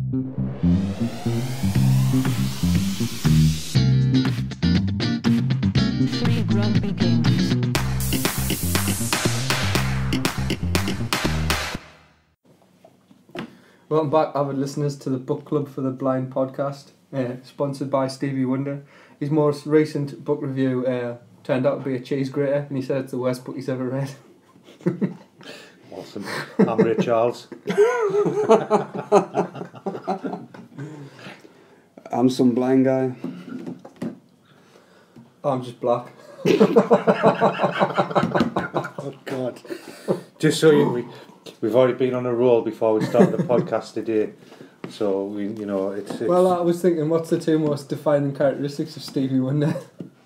Three Grumpy Kings. Welcome back, avid listeners, to the Book Club for the Blind podcast, sponsored by Stevie Wonder. His most recent book review turned out to be a cheese grater, and he said it's the worst book he's ever read. Awesome. I'm Ray Charles. I'm some blind guy. I'm just black. Oh God! Just so we've already been on a roll before we started the podcast today, so it's. Well, I was thinking, what's the two most defining characteristics of Stevie Wonder?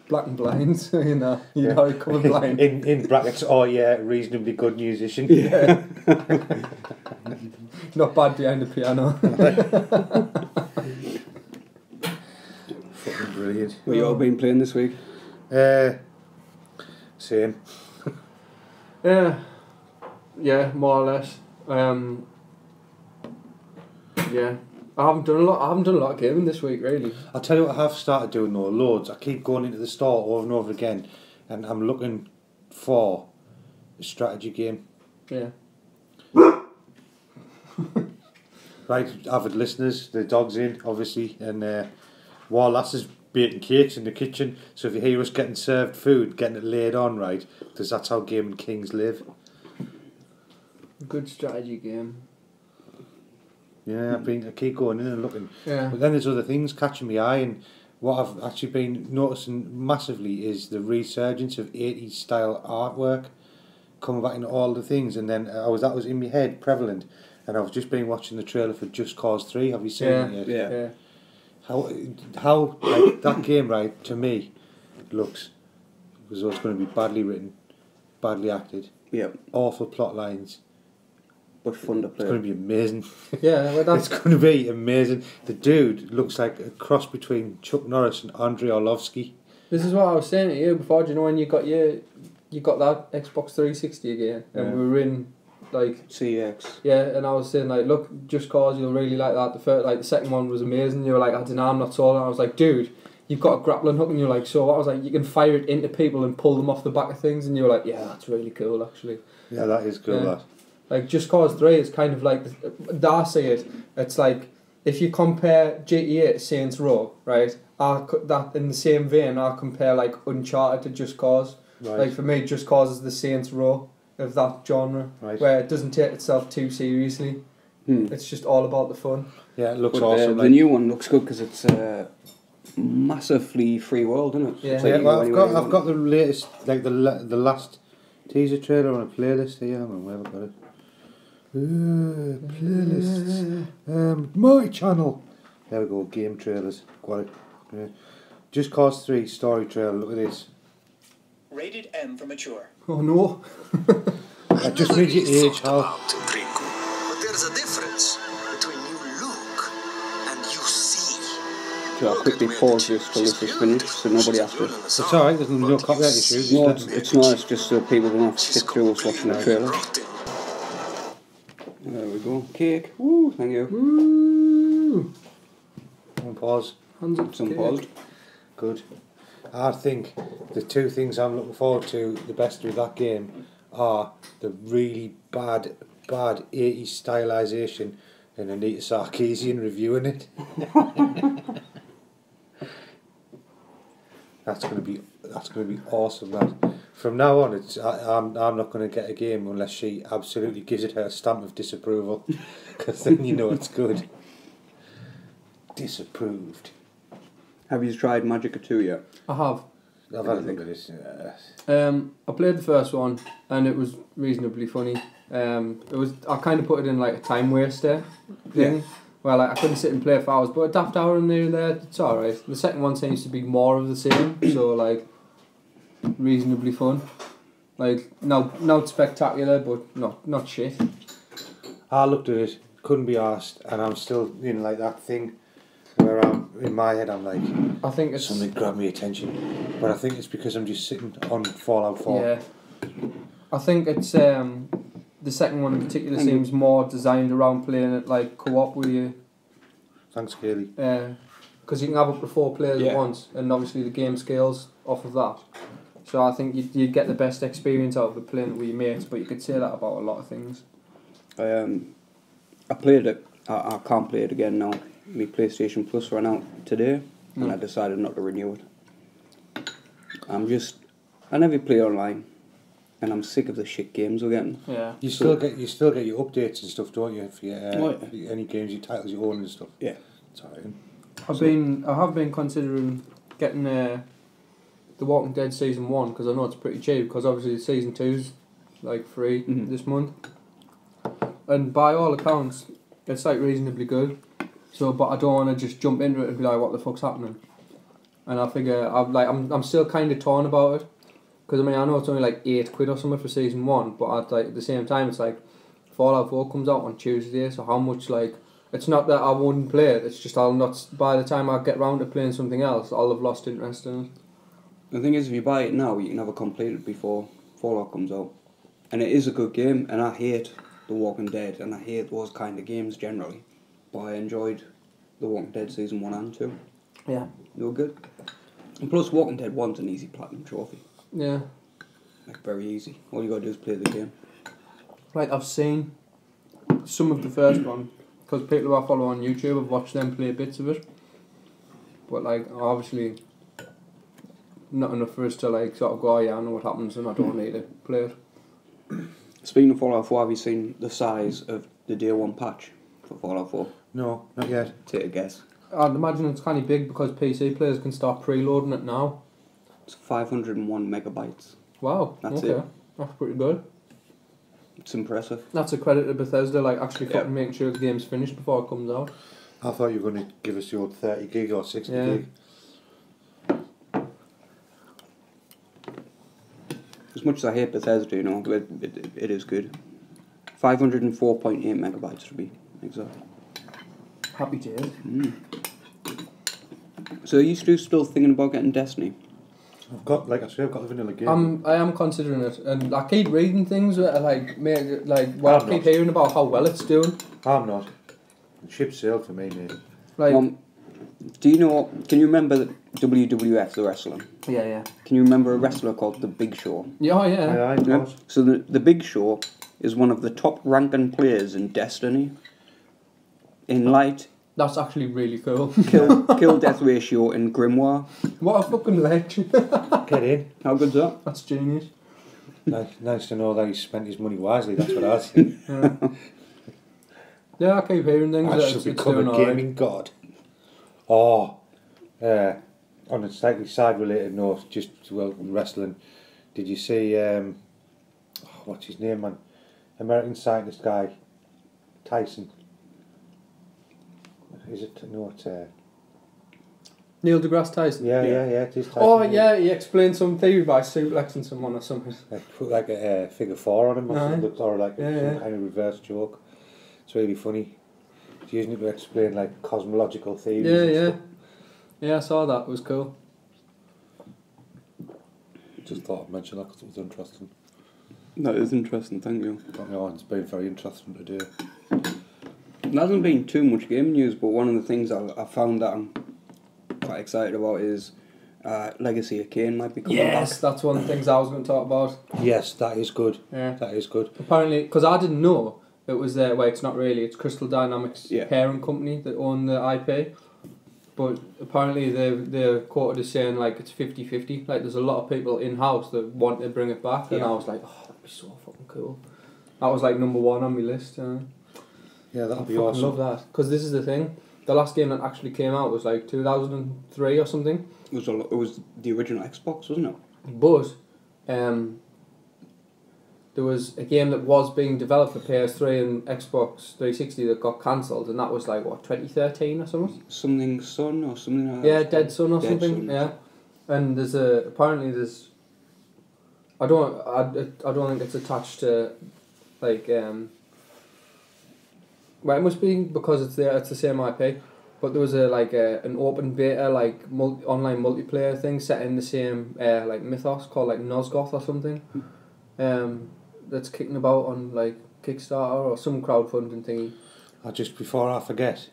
Black and blind, so you'd already cover blind. in brackets, reasonably good musician. Yeah. Not bad behind the piano. Fucking brilliant. What you all been playing this week? Same. Yeah, more or less. Yeah, I haven't done a lot of gaming this week, really. I'll tell you what I have started doing though, loads. I keep going into the store over and over again, and I'm looking for a strategy game. Yeah. Right, avid listeners, the dog's in, obviously, and War Lass is baking cakes in the kitchen, so if you hear us getting served food, getting it laid on, right, because that's how Gaming Kings live. Good strategy game. Yeah, I keep going in and looking. Yeah. But then there's other things catching my eye, and what I've actually been noticing massively is the resurgence of 80s style artwork coming back into all the things, and then that was in my head prevalent, and I've just been watching the trailer for Just Cause 3. Have you seen it yet? Yeah. How like, that game, right, to me looks as though it's going to be badly written, badly acted, awful plot lines, but fun to play. it's going to be amazing. Yeah, well, It's going to be amazing. The dude looks like a cross between Chuck Norris and Andrei Orlovsky. this is what I was saying to you before. Do you know when you got that Xbox 360 again, and we were in like CX. Yeah, and I was saying like, look, Just Cause, you'll really like that. The second one was amazing. You were like, I don't know, I'm not sold. And I was like, dude, you've got a grappling hook, and you're like, so what? I was like, you can fire it into people and pull them off the back of things, and you were like, yeah, that's really cool, actually. Yeah, that is cool. Yeah. That. Like Just Cause 3 is kind of like, I say it, it's like if you compare GTA to Saints Row, right? That in the same vein, I'll compare like Uncharted to Just Cause. Right. Like for me, Just Cause is the Saints Row of that genre, Right. where it doesn't take itself too seriously. It's just all about the fun. Yeah, it looks But awesome. the new one looks good because it's massively free world, isn't it? Yeah. It's like Yeah, you well, go I've anywhere got you I've want. got the latest, like the last teaser trailer on a playlist here. Hang on, where have I got it? Playlists. My channel. There we go. Game trailers. Got it. Yeah. Just Cause 3 story trailer. Look at this. Rated M for mature. Oh no. That just means your age, Hal. But there's a difference between you look and you see. So I'll quickly pause this till this is finished so nobody has to. It's alright, there's no copyright issues. No, it's not, it's just so people don't have to skip through us watching the trailer. There we go. Cake. Woo, thank you. Woo. On pause. Hands up. Some cake. paused. Good. I think the two things I'm looking forward to the best with that game are the really bad 80s stylisation and Anita Sarkeesian reviewing it. That's gonna be awesome. That from now on, I'm not gonna get a game unless she absolutely gives it her stamp of disapproval, because then you know it's good. Disapproved. Have you tried Magicka 2 yet? I have. I've had a look at this. I played the first one and it was reasonably funny. I kind of put it in like a time waster thing. Yeah. Well, like, I couldn't sit and play for hours, but a daft hour in there and there, it's alright. The second one seems to be more of the same, so like reasonably fun. Like not spectacular, but not shit. I looked at it, couldn't be arsed, and I'm still in like that thing where I'm in my head. I'm like, I think it's something grabbed my attention, but I think it's because I'm just sitting on Fallout 4. Yeah, I think it's the second one in particular seems more designed around playing it like co-op with your Thanks, Kaylee. Because you can have up to 4 players Yeah. at once, and obviously the game scales off of that. So I think you'd get the best experience out of it playing it with your mates, but you could say that about a lot of things. I played it. I can't play it again now. My PlayStation Plus ran out today, and I decided not to renew it. I never play online, and I'm sick of the shit games we're getting. Yeah. You still get your updates and stuff, don't you? For your, Oh, any games, your titles you own and stuff. Yeah. It's alright. I have been considering getting The Walking Dead season 1 because I know it's pretty cheap. Because obviously season 2's like free this month, and by all accounts, it's like reasonably good. So, but I don't want to just jump into it and be like, "What the fuck's happening?" And I figure I'm still kind of torn about it because I mean I know it's only like £8 or something for season 1, but at the same time it's like Fallout 4 comes out on Tuesday, so how much like. It's not that I wouldn't play it, it's just I'll not, by the time I get round to playing something else, I'll have lost interest in it. The thing is, if you buy it now, you can have it completed before Fallout comes out. And it is a good game, and I hate The Walking Dead, and I hate those kind of games generally. But I enjoyed The Walking Dead season 1 and 2. Yeah. They were good. And plus, Walking Dead 1's an easy platinum trophy. Yeah. Like, very easy. All you gotta do is play the game. Like, I've seen some of the first one, because people who I follow on YouTube have watched them play bits of it. But, like, obviously, not enough for us to, like, sort of go, oh, yeah, I know what happens and I don't need to play it. Speaking of Fallout 4, have you seen the size of the Day 1 patch for Fallout 4? No, not yet. Take a guess. I'd imagine it's kind of big because PC players can start preloading it now. It's 501 megabytes. Wow, That's okay. it. That's pretty good. It's impressive. That's a credit to Bethesda, like, actually Yeah. fucking making sure the game's finished before it comes out. I thought you were going to give us the old 30 gig or 60 Yeah. gig. As much as I hate Bethesda, you know, it is good. 504.8 megabytes to be exact. Happy days. So are you still thinking about getting Destiny? I've got the vanilla game. I am considering it, and I keep reading things that are like, I I'm keep not. hearing about how well it's doing. I'm not. Ship sailed for me, mate. Like, Do you know, can you remember the WWF, the wrestling? yeah. Can you remember a wrestler called The Big Show? Yeah, oh, yeah. Yeah, I Yeah. was. So the Big Show is one of the top ranking players in Destiny. In Light, That's actually really cool. kill death ratio in Grimoire. What a fucking legend. Get in. How good's that? That's genius. Nice to know that he spent his money wisely. That's what I said. Yeah, I keep hearing things I that shall it's become doing a alright. gaming god. Oh, on a slightly side-related note, just wrestling. Did you see what's his name, man? American scientist guy, Tyson. Is it it's Neil deGrasse Tyson. yeah, it is Tyson. Oh, yeah, he explained some theory by suplexing someone or something. Put like a figure 4 on him or Aye. something, or like Yeah, some yeah. kind of reverse joke. It's really funny. He's using it to explain like cosmological theories. and Yeah. stuff. Yeah, I saw that. It was cool. Just thought I'd mention that because it was interesting. That is interesting, thank you. Got me on. It's been very interesting to do. There hasn't been too much game news, but one of the things I found that I'm quite excited about is Legacy of Kain might be coming Yes, back. that's one of the things I was going to talk about. Yes, that is good. Yeah. That is good. Apparently, because I didn't know it was well, it's not really. It's Crystal Dynamics' Yeah. parent company that own the IP. But apparently they're quoted as saying like it's 50-50. Like there's a lot of people in house that want to bring it back, and Yeah. I was like, oh, that'd be so fucking cool. That was like number 1 on my list. Yeah, I that'll be fucking awesome. love that because this is the thing. The last game that actually came out was like 2003 or something. It was the original Xbox, wasn't it? But there was a game that was being developed for PS3 and Xbox 360 that got cancelled, and that was like what 2013 or something. Something Sun or something like that. Yeah, Dead Sun or Dead something. Sun. Yeah, and there's I don't think it's attached to like well, it must be because it's the same IP. But there was an open beta online multiplayer thing set in the same like mythos called like Nosgoth or something. That's kicking about on like Kickstarter or some crowdfunding thingy. Just before I forget,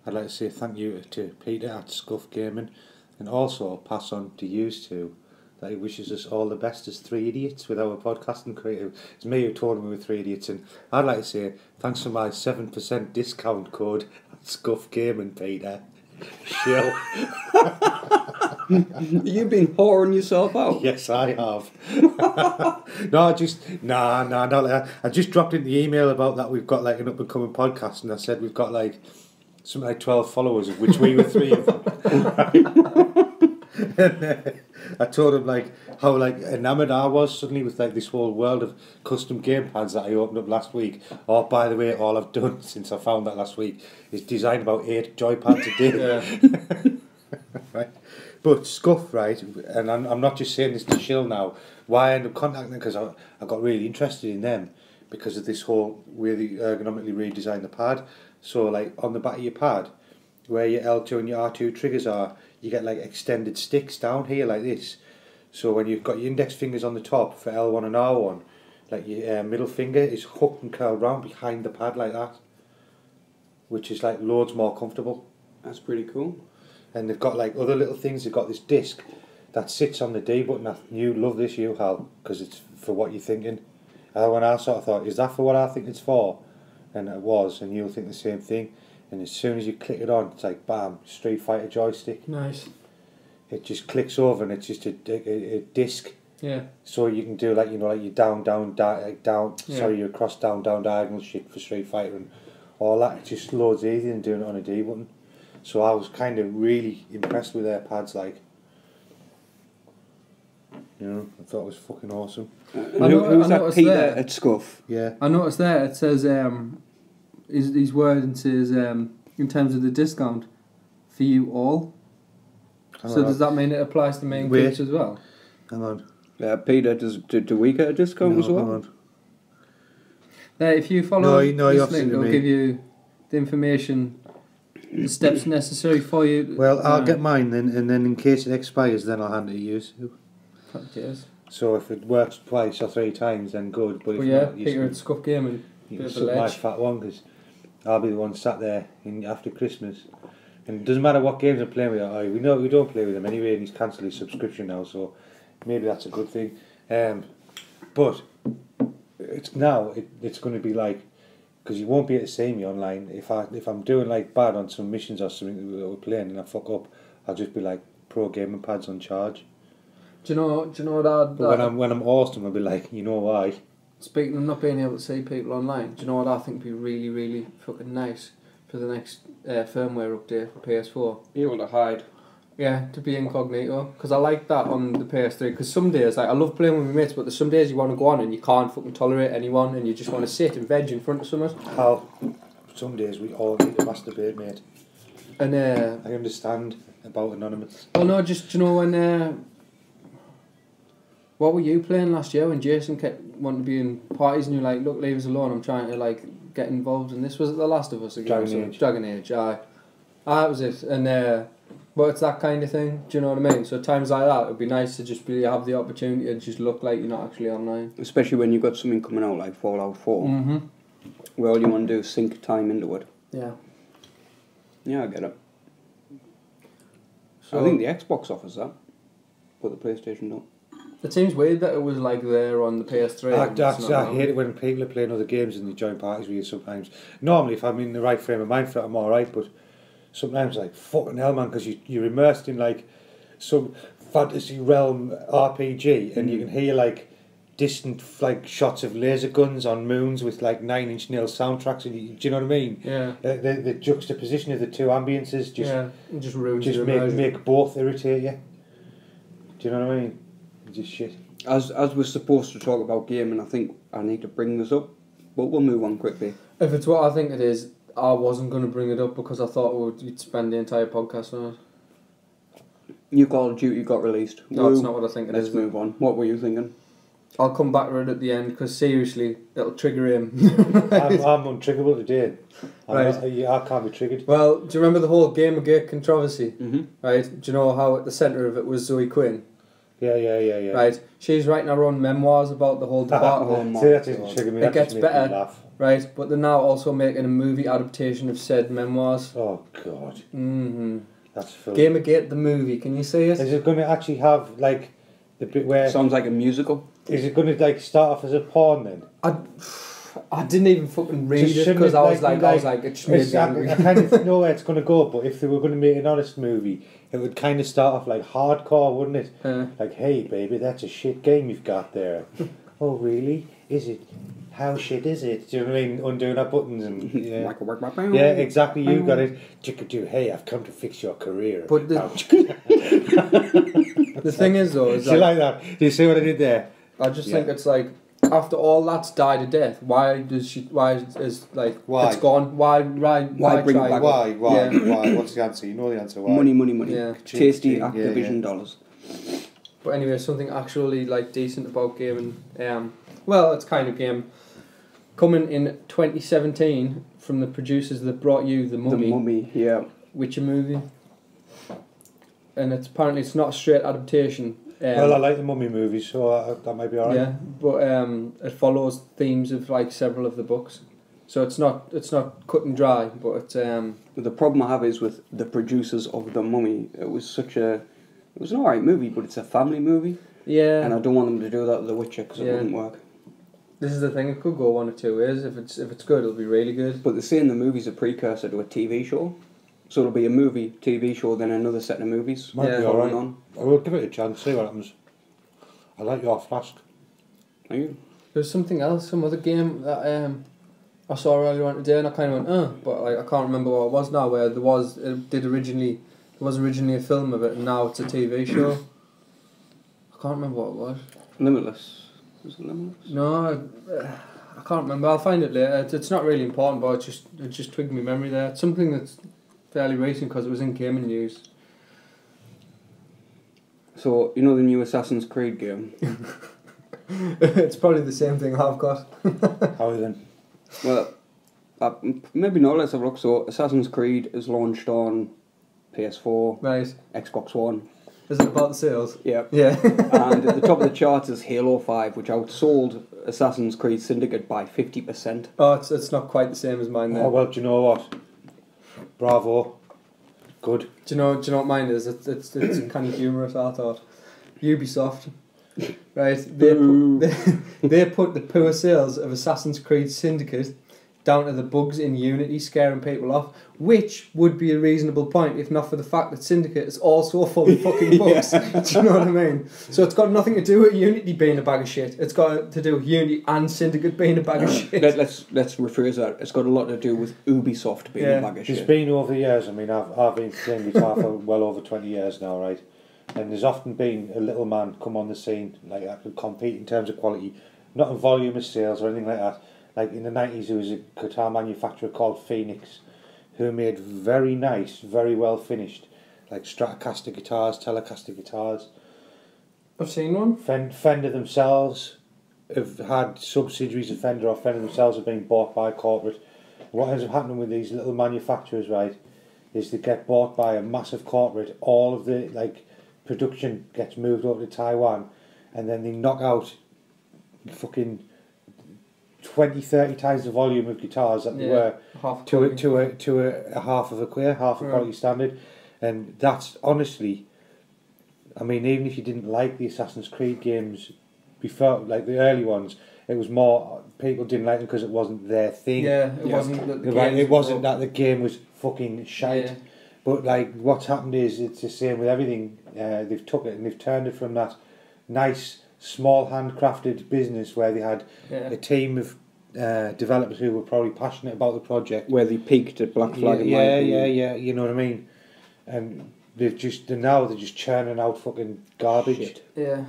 I'd like to say thank you to Peter at Scuff Gaming, and also pass on to you two that he wishes us all the best as three idiots with our podcasting career. It's me who told him we were three idiots, and I'd like to say thanks for my 7% discount code at Scuff Gaming, Peter. Shill. You've been whoring yourself out. Yes, I have. I just dropped in the email about that we've got like an up and coming podcast, and I said we've got like something like 12 followers, of which we were 3 of them. And, I told him like how like enamoured I was suddenly with like this whole world of custom game pads that I opened up last week. Oh, by the way, all I've done since I found that last week is design about 8 joypads a day. Right, but Scuff, right, and I'm not just saying this to shill now. Why I ended up contacting them, because I got really interested in them because of this whole way they ergonomically redesigned the pad. So like on the back of your pad, where your L2 and your R2 triggers are, you get like extended sticks down here like this. So when you've got your index fingers on the top for L1 and R1, like your middle finger is hooked and curled round behind the pad like that, which is like loads more comfortable. That's pretty cool. And they've got like other little things. They've got this disc that sits on the D button. You love this, you Hal, because it's for what you're thinking. When I sort of thought, is that for what I think it's for? And it was, and you'll think the same thing. And as soon as you click it on, it's like bam, Street Fighter joystick. Nice. It just clicks over, and it's just a disc. Yeah. So you can do like like your down, down. Yeah. Sorry, your cross, down, diagonal shit for Street Fighter and all that. It's just loads easier than doing it on a D button. So I was kind of really impressed with their pads, like. I thought it was fucking awesome. Who's that noticed Peter there. at Scuff? Yeah. I noticed there it says his word says in terms of the discount for you all. So does that mean it applies to main Wait. groups as well? Hang on. Peter, do we get a discount as well? Hang on. If you follow No, you're this link, sending it'll me. give you the information, the steps necessary for you. Well, I'll get mine then, and then in case it expires, then I'll hand it to you. Cheers. So if it works twice or 3 times, then good. But if But yeah, not, Peter at Scuff Gaming. you bit can of a suck my ledge. fat one, because I'll be the one sat there after Christmas. And it doesn't matter what games I'm playing with. We know we don't play with him anyway, and he's cancelled his subscription now, so maybe that's a good thing. But it's going to be like, because you won't be able to see me online. If I'm doing like bad on some missions or something that we're playing and I fuck up, I'll just be like pro gaming pads on charge. Do you know that? But when I'm awesome, I'll be like, you know why? Speaking of not being able to see people online, do you know what I think would be really, really fucking nice for the next firmware update for PS4? Be able to hide. Yeah, to be incognito, because I like that on the PS3. Because some days, like I love playing with my mates, but there's some days you want to go on and you can't fucking tolerate anyone, and you just want to sit and veg in front of someone. How some days we all need to masturbate, mate. And I understand about Anonymous. well, no, just do you know when. What were you playing last year when Jason kept wanting to be in parties and you're like, look, leave us alone, I'm trying to like get involved in this? Was it The Last of Us again? Dragon Age. Dragon Age, aye. That was it. And but it's that kind of thing, do you know what I mean? So times like that, it would be nice to just have the opportunity to just look like you're not actually online. Especially when you've got something coming out like Fallout 4, Mm-hmm. where all you want to do is sink time into it. Yeah. Yeah, I get it. So I think the Xbox offers that, but the PlayStation don't. it seems weird that it was like there on the PS3. and it's not I now. hate it when people are playing other games and they join parties with you sometimes. Normally, if I'm in the right frame of mind for it, I'm alright, but sometimes, like, fucking hell, man, because you're immersed in, like, some fantasy realm RPG, and you can hear, like, distant, like, shots of laser guns on moons with, like, 9 Inch Nails soundtracks, and do you know what I mean? Yeah. The juxtaposition of the two ambiences It just ruins just your make, immersion. make both irritate you. Do you know what I mean? Just shit. As we're supposed to talk about gaming, I think I need to bring this up, but we'll move on quickly. If it's what I think it is, I wasn't going to bring it up because I thought we'd spend the entire podcast on it. New Call of Duty got released. No, it's not what I think it Let's is. move on. What were you thinking? I'll come back to it at the end because seriously, it'll trigger him. I'm untriggerable today. Right. I can't be triggered. Well, do you remember the whole Gamergate controversy? Mm-hmm. Right? Do you know how at the centre of it was Zoe Quinn? Yeah. Right? She's writing her own memoirs about the whole debacle. Oh my See, that doesn't God. trigger me. It That gets just makes me better. laugh. right? But they're now also making a movie adaptation of said memoirs. Oh God, Mm-hmm. that's full. Gamergate the movie. Can you see it? Is it going to actually have like the bit where? Sounds like a musical. Is it going to like start off as a porn then? I didn't even fucking read Just it shouldn't because it, I was like, like, it just made me I angry. kind of know where it's going to go, but if they were going to make an honest movie, it would kind of start off like hardcore, wouldn't it? Like, hey baby, that's a shit game you've got there. Oh really? Is it? How shit is it? Do you know what I mean? Undoing our buttons and yeah, yeah, exactly. You got it. Chickadoo. Hey, I've come to fix your career. But the thing is though, is do you like that? Do you see what I did there? I just think it's like after all that's died a death, why is like Why? it's gone? Why bring try? it back? Why? Yeah. Why? What's the answer? You know the answer. Why? Money. Yeah. Tasty Cheap, yeah, Activision yeah. dollars. But anyway, something actually like decent about gaming. Well, it's kind of game coming in 2017 from the producers that brought you The Mummy. The Mummy, yeah. Witcher movie, and it's not a straight adaptation. Well, I like the Mummy movies, so that might be alright. Yeah, but it follows themes of like several of the books, so it's not cut and dry. But it's The problem I have is with the producers of The Mummy. It was an alright movie, but it's a family movie, yeah. and I don't want them to do that with The Witcher because it Yeah. wouldn't work. This is the thing; it could go one or two ways. If it's good, it'll be really good. But they're saying the movie's a precursor to a TV show, so it'll be a movie, TV show, then another set of movies. Might Yeah. be following alright. on. I will give it a chance, see what happens. I like your flask. Are you? There's something else, some other game that I saw earlier on today, and I kind of went, but like I can't remember what it was now. Where there was originally a film of it, and now it's a TV show. I can't remember what it was. Limitless. Was it Limitless? No, I can't remember. I'll find it later. It's not really important, but it just twigged my memory there. It's something that's fairly recent because it was in gaming news. So, you know the new Assassin's Creed game? It's probably the same thing I've got. How then? Well, maybe not, let's have a look. So, Assassin's Creed is launched on PS4, Right. Xbox One. Is it about the sales? Yeah. Yeah. And at the top of the charts is Halo 5, which outsold Assassin's Creed Syndicate by 50%. Oh, it's not quite the same as mine then. Oh well, do you know what? Bravo. Good. Do you know what mine is? It's kind of humorous. I thought Ubisoft, right? They put the poor sales of Assassin's Creed Syndicate down to the bugs in Unity scaring people off, which would be a reasonable point if not for the fact that Syndicate is also full of fucking bugs. Do you know what I mean? So it's got nothing to do with Unity being a bag of shit. It's got to do with Unity and Syndicate being a bag of shit. Let's rephrase that. It's got a lot to do with Ubisoft being a bag of It's shit. been over the years. I mean, I've been playing guitar for well over 20 years now, right? And there's often been a little man come on the scene like that could compete in terms of quality, not in volume of sales or anything like that. Like in the 90s, there was a guitar manufacturer called Phoenix, who made very nice, very well finished, like Stratocaster guitars, Telecaster guitars. I've seen one. Fender themselves have had subsidiaries of Fender, or Fender themselves have been bought by corporate. What ends up happening with these little manufacturers, right, is they get bought by a massive corporate. All of the like production gets moved over to Taiwan, and then they knock out fucking 20-30 times the volume of guitars that they were half to a half of a quality standard. And that's honestly, I mean, even if you didn't like the Assassin's Creed games before, like the early ones, it was more people didn't like them because it wasn't their thing. Yeah, it wasn't that the Right, games it wasn't were- that the game was fucking shite. Yeah. But like what's happened is it's the same with everything. They've took it and they've turned it from that nice small handcrafted business where they had a team of developers who were probably passionate about the project. Where they peaked at Black Flag. in my opinion. You know what I mean. And they're just churning out fucking garbage. Shit. Yeah.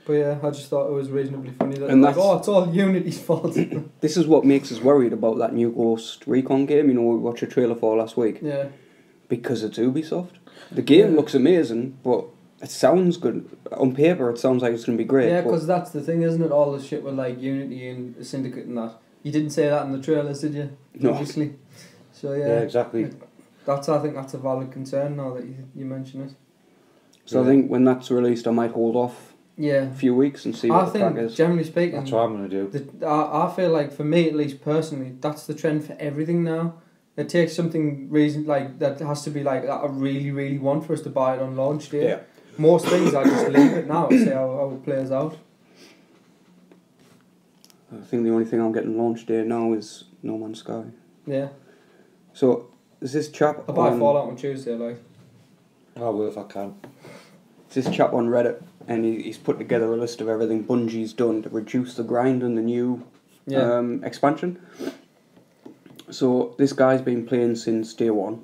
But yeah, I just thought it was reasonably funny that And like, that's- it's all Unity's fault. This is what makes us worried about that new Ghost Recon game, you know, we watched a trailer for last week. Yeah. Because it's Ubisoft. The game looks amazing, but it sounds good. On paper, it sounds like it's going to be great. Yeah, but because that's the thing, isn't it? All the shit with like Unity and Syndicate and that. You didn't say that in the trailers, did you? No. Obviously. So yeah. Yeah, exactly. I think that's a valid concern now that you mention it. So I think when that's released, I might hold off Yeah. few weeks and see I what the crack think, is. generally speaking, That's what I'm going to do. I feel like, for me at least personally, that's the trend for everything now. It takes something like that has to be like that I really, really want for us to buy it on launch day. Yeah. Most things I just leave it now to see how it plays out. I think the only thing I'm getting launch day now is No Man's Sky. Yeah. So, is this chap I buy on, Fallout on Tuesday, like. I will if I can. this chap on Reddit, and he's put together a list of everything Bungie's done to reduce the grind in the new expansion. So this guy's been playing since day one.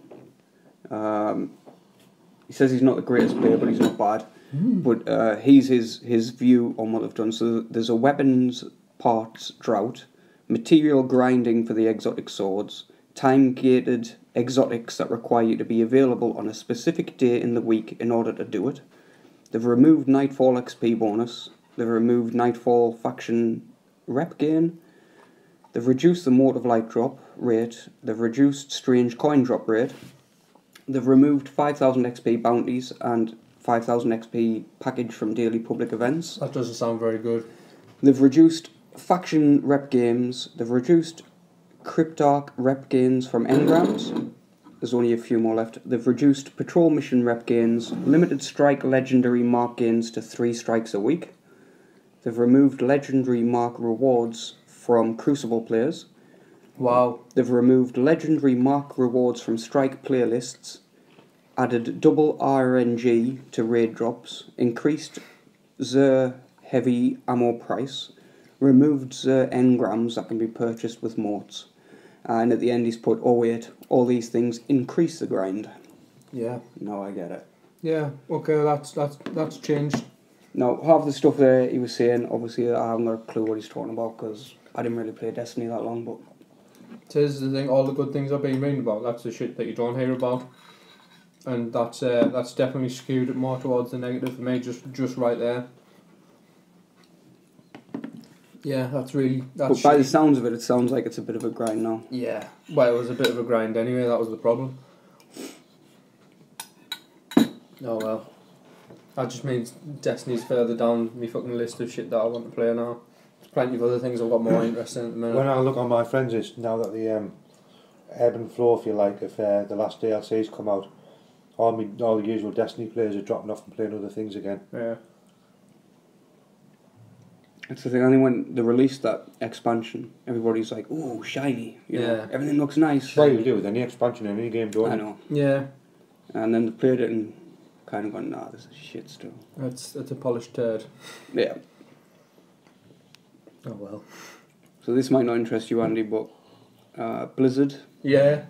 He says he's not the greatest player, but he's not bad. But he's his view on what they've done. So there's a weapons parts drought, material grinding for the exotic swords, time-gated exotics that require you to be available on a specific day in the week in order to do it. They've removed Nightfall XP bonus. They've removed Nightfall faction rep gain. They've reduced the Motive Light drop rate. They've reduced Strange Coin drop rate. They've removed 5,000 XP bounties and 5,000 XP package from daily public events. That doesn't sound very good. They've reduced faction rep games. They've reduced Cryptarch rep gains from engrams. There's only a few more left. They've reduced patrol mission rep gains, limited strike legendary mark gains to 3 strikes a week. They've removed legendary mark rewards from Crucible players. Wow. They've removed legendary mark rewards from strike playlists, added double RNG to raid drops, increased Xur heavy ammo price, removed Xur engrams that can be purchased with motes. And at the end he's put, oh wait, all these things increase the grind. Yeah. No, I get it. Yeah. Okay. That's changed. Now, half the stuff there he was saying, obviously I haven't got a clue what he's talking about because I didn't really play Destiny that long, but Tis the thing. All the good things I've been reading about. That's the shit that you don't hear about. And that's definitely skewed it more towards the negative for me. Just right there. Yeah, that's but by the shitty. sounds of it, it sounds like it's a bit of a grind now. Yeah. Well, it was a bit of a grind anyway. That was the problem. Oh well. That just means Destiny's further down my fucking list of shit that I want to play now. There's plenty of other things I've got more interest in at the minute. When I look on my friends list, now that the ebb and flow, if you like, of the last DLC's come out, all the usual Destiny players are dropping off and playing other things again. Yeah. It's the thing, I think when they released that expansion, everybody's like, ooh, shiny. You know, Yeah. everything looks nice. Well, you do with any expansion in any game, don't I you? know. Yeah. And then they played it and kind of gone, nah, this is shit still. It's a polished turd. Yeah. Oh well. So this might not interest you, Andy, but Blizzard, Yeah.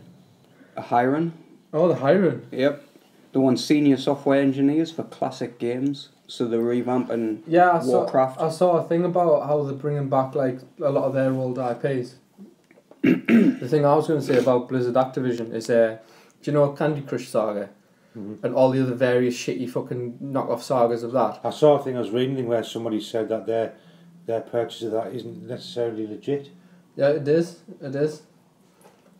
a hiring. Oh, the hiring. Yep. They want senior software engineers for classic games. So they're revamping Yeah, Warcraft. I saw a thing about how they're bringing back like a lot of their old IPs. The thing I was going to say about Blizzard Activision is, do you know Candy Crush Saga? Mm-hmm. And all the other various shitty fucking knockoff sagas of that? I saw a thing I was reading where somebody said that their purchase of that isn't necessarily legit. Yeah, it is. It is.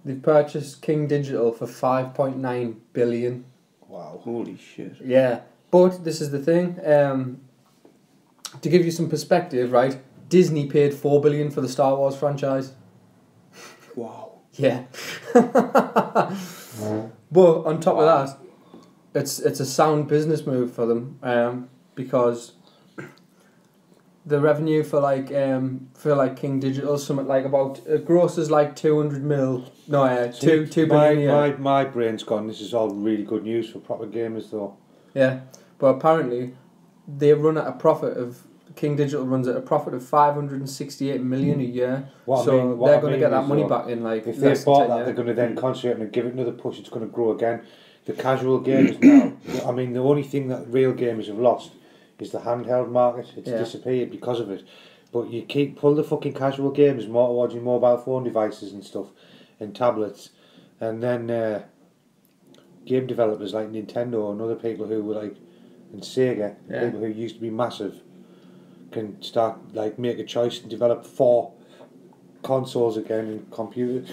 They purchased King Digital for 5.9 billion. Wow. Holy shit. Yeah, but this is the thing. To give you some perspective, right? Disney paid 4 billion for the Star Wars franchise. Wow. Yeah. But on top of that, it's a sound business move for them, because the revenue for King Digital something like about grosses like 200 mil. No, yeah, See, 2 billion. Yeah. my brain's gone. This is all really good news for proper gamers, though. Yeah, but apparently they run at a profit of King Digital runs at a profit of 568 million a year. What So I mean- what they're I going to mean get that is, money though, back in like If they less than bought 10 that, years. they're going to then concentrate and give it another push. It's going to grow again. The casual gamers now. I mean, the only thing that real gamers have lost is the handheld market. It's Yeah. disappeared because of it. But you pull the fucking casual gamers more towards your mobile phone devices and stuff, and tablets, and then game developers like Nintendo and other people who were like, and Sega, Yeah. people who used to be massive, can start like make a choice and develop 4 consoles again and computers,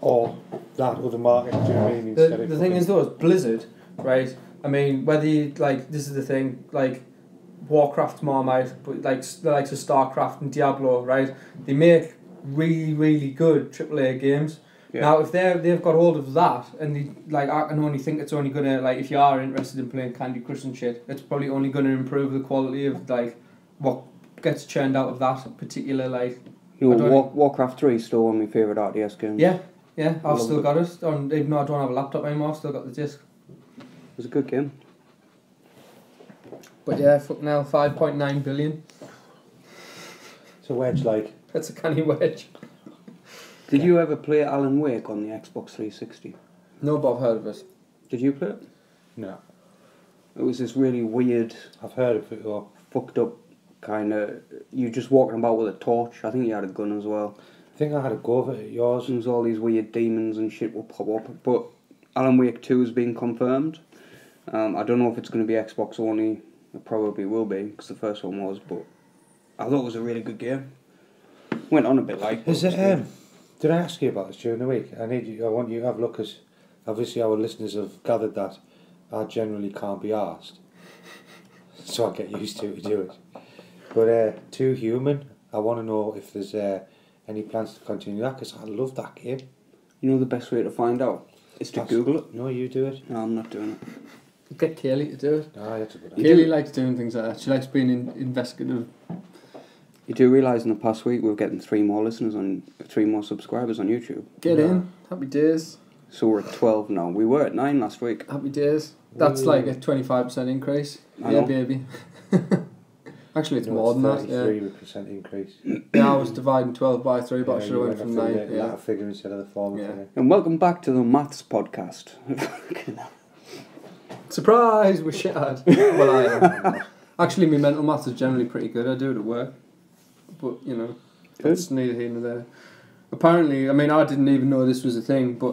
or that other market. Do you know what I mean? The thing is though, is Blizzard, right? I mean, whether you, like, this is the thing, like, Warcraft, Marmite, but like the likes of StarCraft and Diablo, right? They make really, really good AAA games. Yeah. Now, if they've got hold of that, and they, like, I can only think it's only gonna, like, if you are interested in playing Candy Crush and shit, it's probably only gonna improve the quality of like what gets churned out of that particular, like. You I know, don't- Warcraft 3 is still one of my favourite RTS games. Yeah, I've Love still it. got it. Even though I don't have a laptop anymore, I've still got the disc. It was a good game. But yeah, fucking hell, 5.9 billion. It's a wedge like. That's a canny wedge. Did you ever play Alan Wake on the Xbox 360? No, but I've heard of it. Did you play it? No. It was this really weird, I've heard of it all. fucked up kind of. You just walking about with a torch. I think you had a gun as well. I think I had a go of it at yours. There was all these weird demons and shit will pop up. But Alan Wake 2 has been confirmed. I don't know if it's going to be Xbox only. It probably will be, because the first one was. But I thought it was a really good game. Went on a bit like. Is it Did I ask you about this during the week? I want you to have a look, as obviously our listeners have gathered that I generally can't be asked, so I get used to do it. But Too Human, I want to know if there's any plans to continue that, because I love that game. You know the best way to find out is to Google it. No, you do it. No, I'm not doing it. Get Kaylee to do it. Ah, that's a good idea. Kaylee likes doing things like that. She likes being investigative. You do realise in the past week we're getting 3 more subscribers on YouTube. Get in. Happy days. So we're at 12 now. We were at 9 last week. Happy days. That's like a 25% increase. I Yeah, know. baby. Actually, it's No, more than that. 33% increase. Yeah, I was dividing 12 by 3, but I should you have went from 9. that Yeah. figure instead of the form. Yeah. figure. And welcome back to the Maths Podcast. Surprise! We're shit at. Well, I am. Actually, my mental maths is generally pretty good. I do it at work. But, you know, it's neither here nor there. Apparently, I mean, I didn't even know this was a thing, but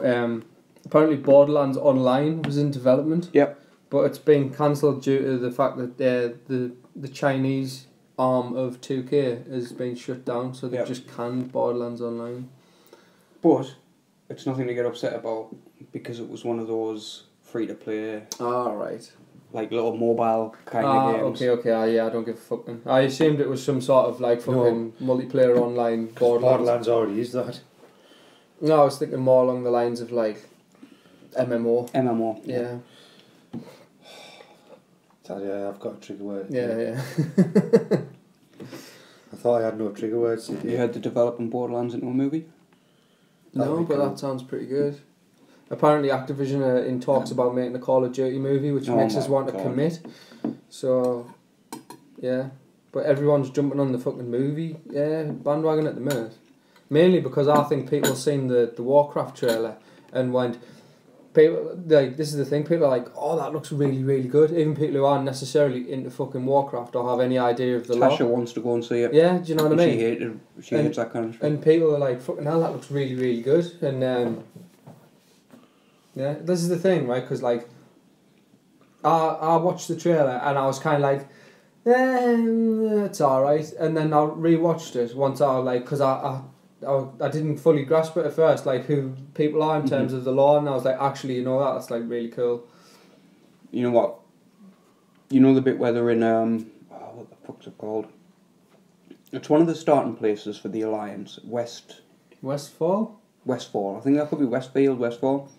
apparently Borderlands Online was in development. Yep. But it's been cancelled due to the fact that the Chinese arm of 2K has been shut down, so they've Yep. just canned Borderlands Online. But it's nothing to get upset about, because it was one of those free-to-play, Ah, right. like little mobile kind of games. Okay, yeah, I don't give a fuck then. I assumed it was some sort of like fucking multiplayer online Borderlands. Already is that. No, I was thinking more along the lines of like MMO. MMO. Yeah, Yeah, I've got a trigger word. yeah. I thought I had no trigger words. You heard the developing Borderlands into a movie? No, That'd be but cool. that sounds pretty good. Apparently Activision are in talks about making a Call of Duty movie, which Oh makes us my want to God. commit. So, yeah. But everyone's jumping on the fucking movie bandwagon at the minute. Mainly because I think people seen the Warcraft trailer and went... People, like, this is the thing, people are like, oh, that looks really, really good. Even people who aren't necessarily into fucking Warcraft or have any idea of the Tasha lore. wants to go and see it. Yeah, do you know what I mean? She hates that kind of shit. And people are like, fucking hell, that looks really, really good. And, yeah, this is the thing, right? Because, like, I watched the trailer and I was kind of like, it's alright. And then I rewatched it once I, like, because I didn't fully grasp it at first, like, who people are in terms of the lore. And I was like, actually, you know that? That's, like, really cool. You know what? You know the bit where they're in, what the fuck's it called? It's one of the starting places for the Alliance, Westfall? Westfall. I think that could be Westfield, Westfall.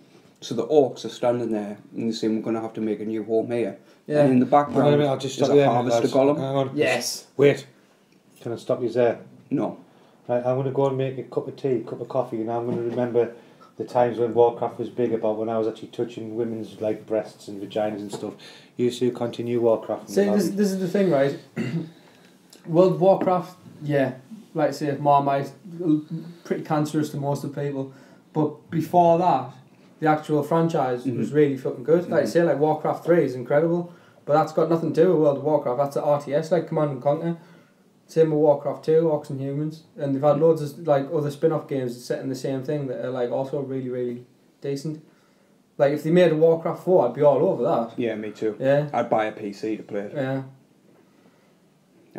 So the orcs are standing there and they say, we're going to have to make a new home here. Yeah. And in the Hang on a background minute, I'll just is stop you a there. harvester lads. golem. Hang on. Yes. Wait. Can I stop you there? No. Right, I'm going to go and make a cup of tea, cup of coffee, and I'm going to remember the times when Warcraft was big, about when I was actually touching women's like breasts and vaginas and stuff. You two continue Warcraft. See, this is the thing, right? World of Warcraft, yeah, like I say, Marmite, pretty cancerous to most of the people. But before that, the actual franchise was really fucking good. Like I say, like Warcraft 3 is incredible, but that's got nothing to do with World of Warcraft. That's an RTS, like Command and Conquer. Same with Warcraft 2, Orcs and Humans. And they've had loads of like other spin-off games set in the same thing that are like also really, really decent. Like if they made a Warcraft 4, I'd be all over that. Yeah, me too. Yeah. I'd buy a PC to play it. Yeah.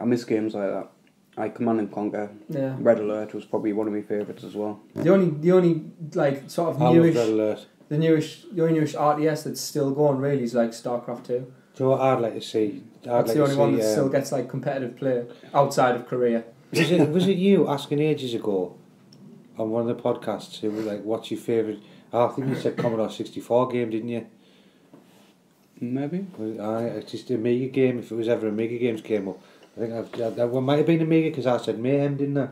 I miss games like that. Like Command and Conquer. Yeah. Red Alert was probably one of my favourites as well. The only like sort of I love Red newish Alert. the only newish RTS that's still going really is like StarCraft 2. Do you know what I'd like to see? That's the only one that still gets like competitive play outside of Korea. Was it you asking ages ago on one of the podcasts who was like, what's your favourite? I think you said Commodore 64 game, didn't you? Maybe. It's just a Amiga game. If it was ever Amiga games came up, I think that one might have been Amiga because I said Mayhem, didn't I?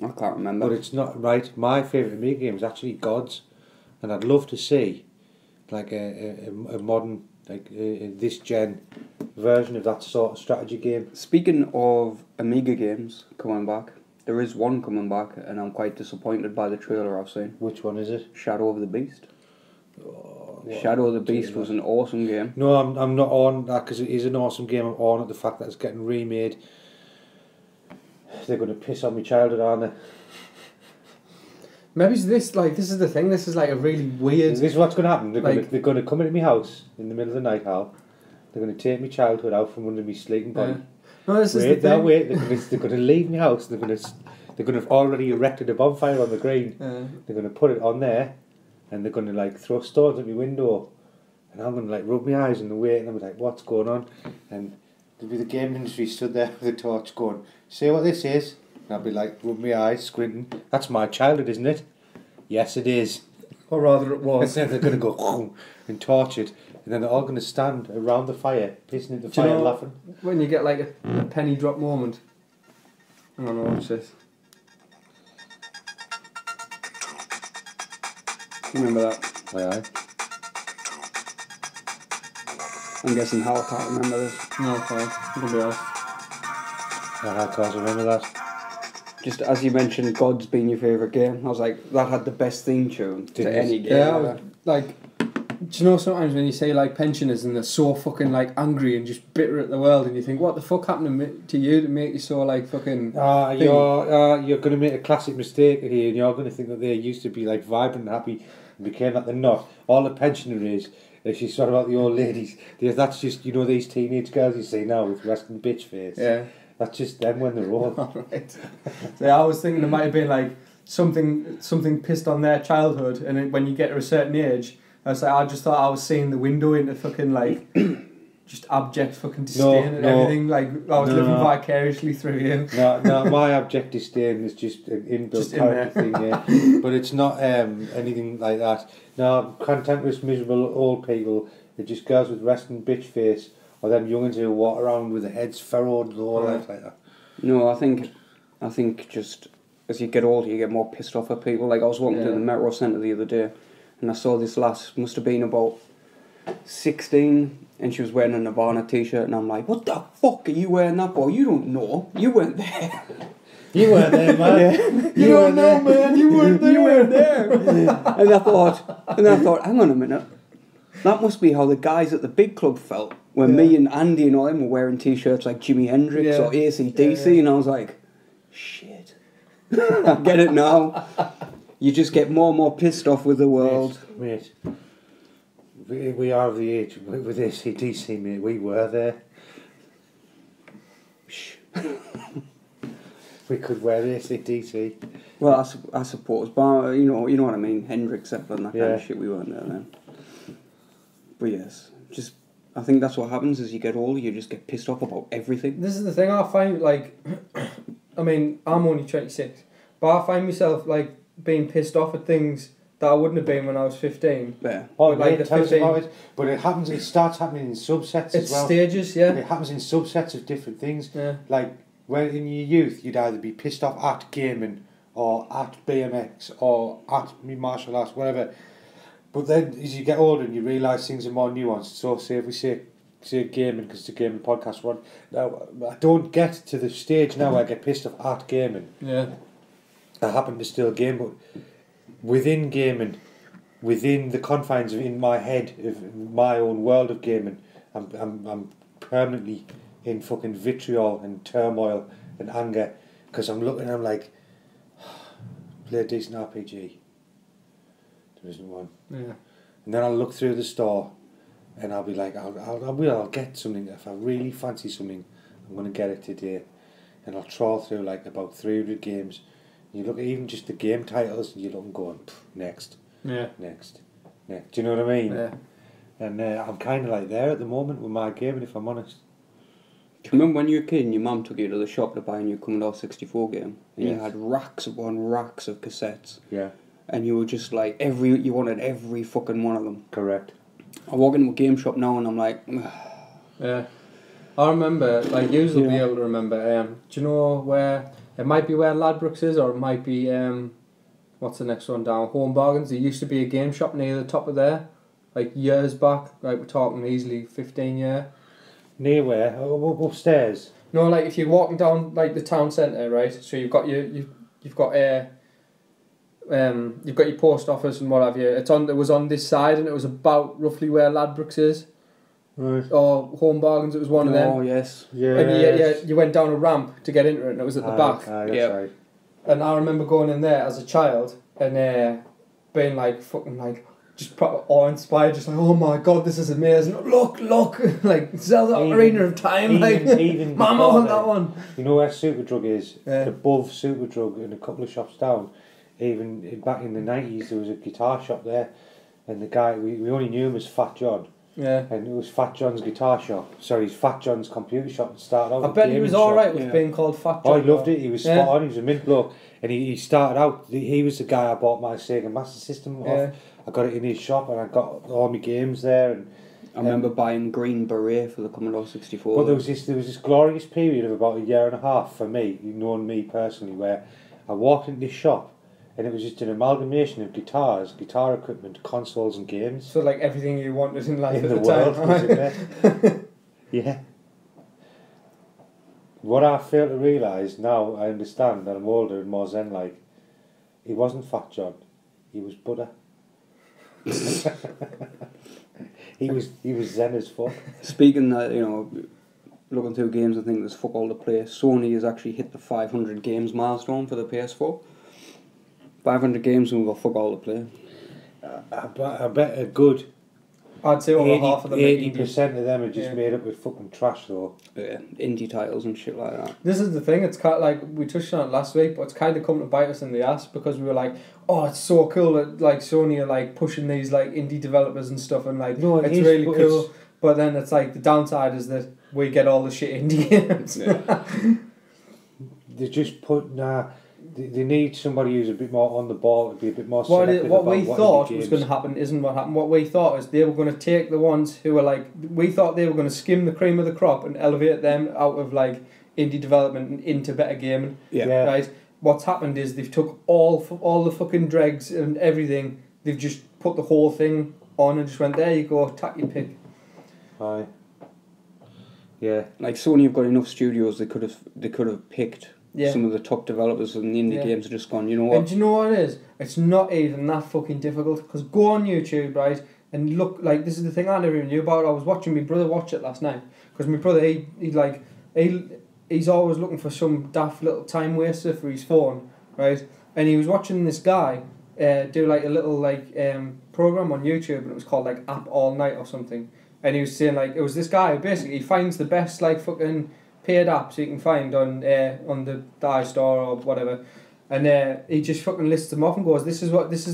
I can't remember. But it's not right. My favourite Amiga game is actually Gods, and I'd love to see like a modern, like this gen version of that sort of strategy game. Speaking of Amiga games coming back, there is one coming back, and I'm quite disappointed by the trailer I've seen. Which one is it? Shadow of the Beast. Shadow of the Beast was an awesome game. No, I'm not on that because it is an awesome game. I'm on at the fact that it's getting remade. They're going to piss on my childhood, aren't they? Maybe this is the thing. This is like a really weird. This is what's going to happen. They're going to come into my house in the middle of the night, Hal. They're going to take my childhood out from under my sleeping body. No, this is the thing. Wait. They're going to leave my house. They're going to have already erected a bonfire on the green. They're going to put it on there, and they're going to like throw stones at my window, and I'm going to like rub my eyes and wait, and I'm like, what's going on? And there'll be the game industry stood there with a torch going, see what this is? And I'll be like, rub my eyes, squinting. That's my childhood, isn't it? Yes, it is. Or rather, it was. And then they're going to go and torch it, and then they're all going to stand around the fire, pissing into the fire, and laughing. When you get like a penny drop moment. Hang on, watch this. Remember that? Aye. I'm guessing Hal can't remember this. No, fine. I'm gonna be honest. I can't remember that. Just as you mentioned, God's been your favourite game. I was like, that had the best theme tune to any game. Yeah, I was, like, do you know sometimes when you say like pensioners and they're so fucking like angry and just bitter at the world, and you think, what the fuck happened to you to make you so like fucking? You're going to make a classic mistake here, and you're going to think that they used to be like vibrant and happy, and became that they're not. All the pensioner is she's sort of about the old ladies. That's just, you know, these teenage girls you see now with resting bitch face. Yeah. That's just them when they're old. Right. So I was thinking it might have been like something pissed on their childhood, and then when you get to a certain age, I just thought I was seeing the window into fucking like just abject fucking disdain and everything. Like I was living vicariously through you. No, my abject disdain is just an inbuilt character thing, yeah. But it's not anything like that. No, cantankerous, miserable old people. They're just girls with resting bitch face, or them youngins who walk around with their heads furrowed and all that like that. No, I think just as you get older, you get more pissed off at people. Like I was walking to the Metro Centre the other day, and I saw this lass, must have been about 16, and she was wearing a Nirvana t-shirt, and I'm like, what the fuck are you wearing that for? You don't know. You weren't there. You weren't there, man. You don't know, man. You weren't there. You weren't there. And I thought, hang on a minute. That must be how the guys at the big club felt when me and Andy and all them were wearing t-shirts like Jimi Hendrix or AC/DC, and I was like, shit. I get it now. You just get more and more pissed off with the world. Mate, we are of the age with AC/DC, mate. We were there. Shh. We could wear AC/DC. Well, I suppose, but you know what I mean. Hendrix, Zeppelin, that kind of shit. We weren't there then. But yes, just I think that's what happens as you get older. You just get pissed off about everything. This is the thing I find, like, I mean, I'm only 26, but I find myself like being pissed off at things that I wouldn't have been when I was 15. Yeah. Oh, like tell us about it. But it happens. It starts happening in subsets as well. It's stages, yeah. It happens in subsets of different things. Yeah. Like when in your youth, you'd either be pissed off at gaming, or at BMX, or at martial arts, whatever. But then, as you get older and you realise things are more nuanced, so say if we say gaming, because it's a gaming podcast one, now I don't get to the stage now where I get pissed off at gaming. Yeah. I happen to still game, but within gaming, within the confines of in my head of my own world of gaming, I'm permanently in fucking vitriol and turmoil and anger, because I'm looking, I'm like, play a decent RPG. There isn't one. Yeah. And then I'll look through the store, and I'll be like, I'll get something. If I really fancy something, I'm going to get it today. And I'll trawl through like about 300 games. You look at even just the game titles, and you look and going, next. Yeah. Next. Do you know what I mean? Yeah. And I'm kind of like there at the moment with my gaming, if I'm honest. Do you remember when you were a kid and your mum took you to the shop to buy a new Commodore 64 game? And you Yes. had racks upon racks of cassettes. Yeah, And you were just like, you wanted every fucking one of them. correct. I walk into a game shop now and I'm like, Yeah. I remember, like, you will be Yeah. able to remember, do you know where, it might be where Ladbrokes is, or it might be, what's the next one down, Home Bargains. There used to be a game shop near the top of there, like years back, like we're talking easily 15 years. Near where? Upstairs. No, like if you're walking down like the town centre, right? So you've got you've got your post office and what have you. It was on this side, and it was about roughly where Ladbrokes is, Right. or Home Bargains. It was one of them. oh yes. Yeah. And you went down a ramp to get into it, and it was at the back. That's Yeah. right. And I remember going in there as a child and being like fucking like just proper awe-inspired, just like, oh my god, this is amazing! Look, like Zelda Even- Arena of Time, like even Mama before want then, that one. You know where Superdrug is? Yeah. Above Superdrug and a couple of shops down. Even back in the 90s, there was a guitar shop there, and the guy, we only knew him as Fat John, Yeah. and it was Fat John's guitar shop. Sorry, Fat John's computer shop that started out. I with bet he gaming was shop. alright with Yeah. being called Fat Oh, John. he loved it. He was Yeah. spot on. He was a mint bloke, and he started out. He was the guy I bought my Sega Master System Yeah. off. I got it in his shop, and I got all my games there. And I remember buying Green Beret for the Commodore 64. but there was this glorious period of about a year and a half for me, knowing me personally, where I walked into this shop, and it was just an amalgamation of guitars, guitar equipment, consoles, and games So like everything you wanted in life in at the the world. time. Was in there. Yeah. What I fail to realise now, I understand that I'm older and more zen like, he wasn't Fat John, he was Buddha. he was zen as fuck. Speaking that, looking through games, I think there's fuck all to play. Sony has actually hit the 500 games milestone for the PS4. 500 games and we've got fuck all to play. I bet a good I'd say over half of them. are indie. 80% of them are just Yeah. made up with fucking trash though. Indie titles and shit like that. This is the thing. It's kind of like we touched on it last week, but it's kind of come to bite us in the ass because we were like, "Oh, it's so cool that like Sony are like pushing these like indie developers and stuff, and like No, it it's is, really but cool." it's- But then it's like the downside is that we get all the shit indie games. They just put they need somebody who's a bit more on the ball to be a bit more What selective what about we what thought indie was games. going to happen isn't what happened. What we thought is they were going to take the ones who were like, we thought they were going to skim the cream of the crop and elevate them out of like indie development and into better gaming. Yeah. Right. What's happened is they've took all the fucking dregs and everything. They've just put the whole thing on and just went, there you go, tack your pick. Aye. Yeah. Like Sony have got enough studios, they could have picked Yeah. some of the top developers and the indie Yeah. games have just gone, you know And what? do you know what it is? It's not even that fucking difficult. Because go on YouTube, right, and look, like, this is the thing I never even knew about. I was watching my brother watch it last night. Because my brother, he's always looking for some daft little time waster for his phone, right? And he was watching this guy do, like, a little, like, program on YouTube, and it was called, like, App All Night or something. And he was saying, like, it was this guy who basically finds the best, like, fucking paid apps you can find on the iStore or whatever, and he just fucking lists them off and goes, this is what this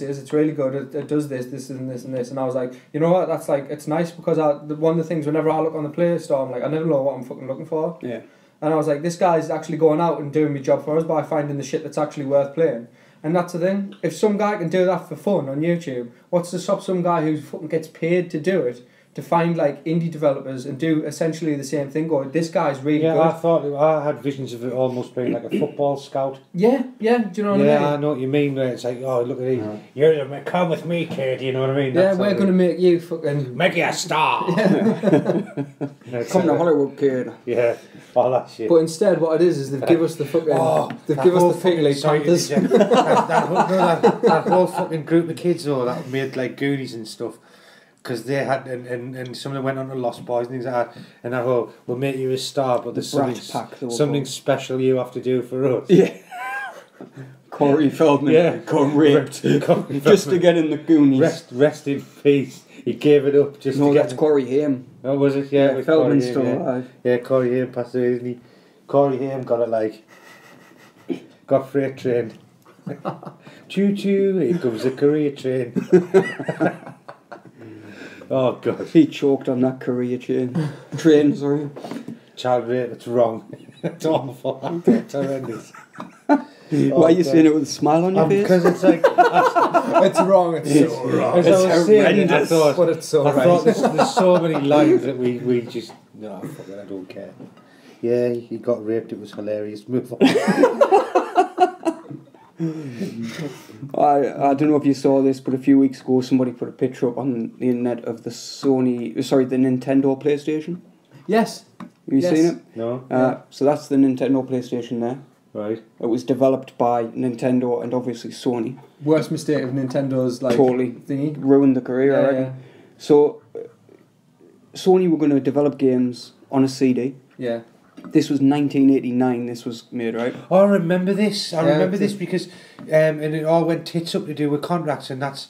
is. It's really good. It does this and this and this. And I was like, you know what? That's like, it's nice because one of the things whenever I look on the Play Store, I'm like, I never know what I'm fucking looking for. Yeah. And I was like, this guy's actually going out and doing my job for us by finding the shit that's actually worth playing. And that's the thing. If some guy can do that for fun on YouTube, what's to stop some guy who fucking gets paid to do it to find like indie developers and do essentially the same thing? Going, this guy's really Yeah, good. I thought I had visions of it almost being like a football scout. Yeah. Do you know what I Yeah, mean? I know what you mean. Where it's like, oh, look at these. You're the come with me, kid. You know what I mean? Yeah, That's we're how going to make you fucking... make you a star. It's Come to like- Hollywood, kid. Yeah, all that shit. But instead, what it is they've give us the fucking... they've that give whole us the Pig fucking- League sorry to Panthers. interject. that whole fucking group of kids though that made like Goonies and stuff, because they had and some of them went on to Lost Boys and things like that, and that whole, we'll make you a star, but there's Brat something Pack, they were something called. special you have to do for us. Yeah. Corey Feldman got raped Corey just to Feldman. get in the Goonies. Rest in peace. He gave it up just No, to get. that's Corey Haim. Oh, was it? Yeah, with Feldman's Corey still Haim, yeah. alive. Yeah, Corey Haim passed away, didn't he? Corey Haim got it like. Got freight trained. Choo choo, here comes the career train. Oh God. He choked on that career train, sorry. Child rape, it's wrong. It's awful. It's horrendous. Why are you saying it with a smile on your face? Because it's like, It's wrong. It's so wrong. as I was saying, I horrendous. thought, But it's so I thought right. there's so many lines that we just, no, fuck it, I don't care. Yeah, he got raped, it was hilarious. Move on. I don't know if you saw this, but a few weeks ago somebody put a picture up on the internet of the Nintendo PlayStation. Yes. Have you Yes. seen it? No? So that's the Nintendo PlayStation there. Right. It was developed by Nintendo and obviously Sony. Worst mistake of Nintendo's Totally. thingy. Ruined the career, I Yeah, reckon. So Sony were going to develop games on a CD. yeah. This was 1989 this was made, right? Oh, I remember this. I Yeah, remember it's- this because, and it all went tits up to do with contracts, and that's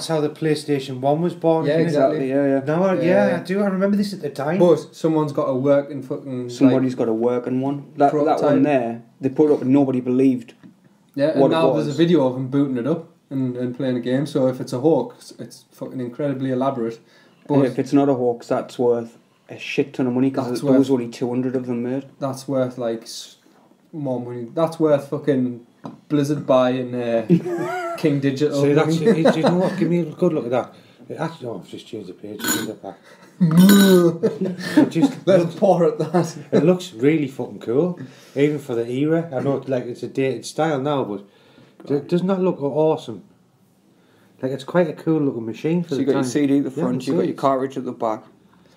how the PlayStation 1 was born. Yeah, isn't it? exactly. Yeah. No, Yeah. I do. I remember this at the time. But someone's got to work and fucking. Somebody's got to work on one. That Prototype. one there, they put up and nobody believed. Yeah, and what it now was. there's a video of him booting it up and playing a game. So if it's a hoax, it's fucking incredibly elaborate. And But if it's not a hoax, that's worth a shit ton of money because That's there was worth- only 200 of them made. that's worth more money. That's worth fucking Blizzard buying King Digital. So that's, money. do you know what? Give me a good look at that. It actually, I've just changed the page. Change it back. It just Let's looks, pour at that. it looks really fucking cool, even for the era. I know, like it's a dated style now, but doesn't that look awesome? Like it's quite a cool looking machine for So the you got time. your CD at the Yeah, front, you got your it's- cartridge at the back,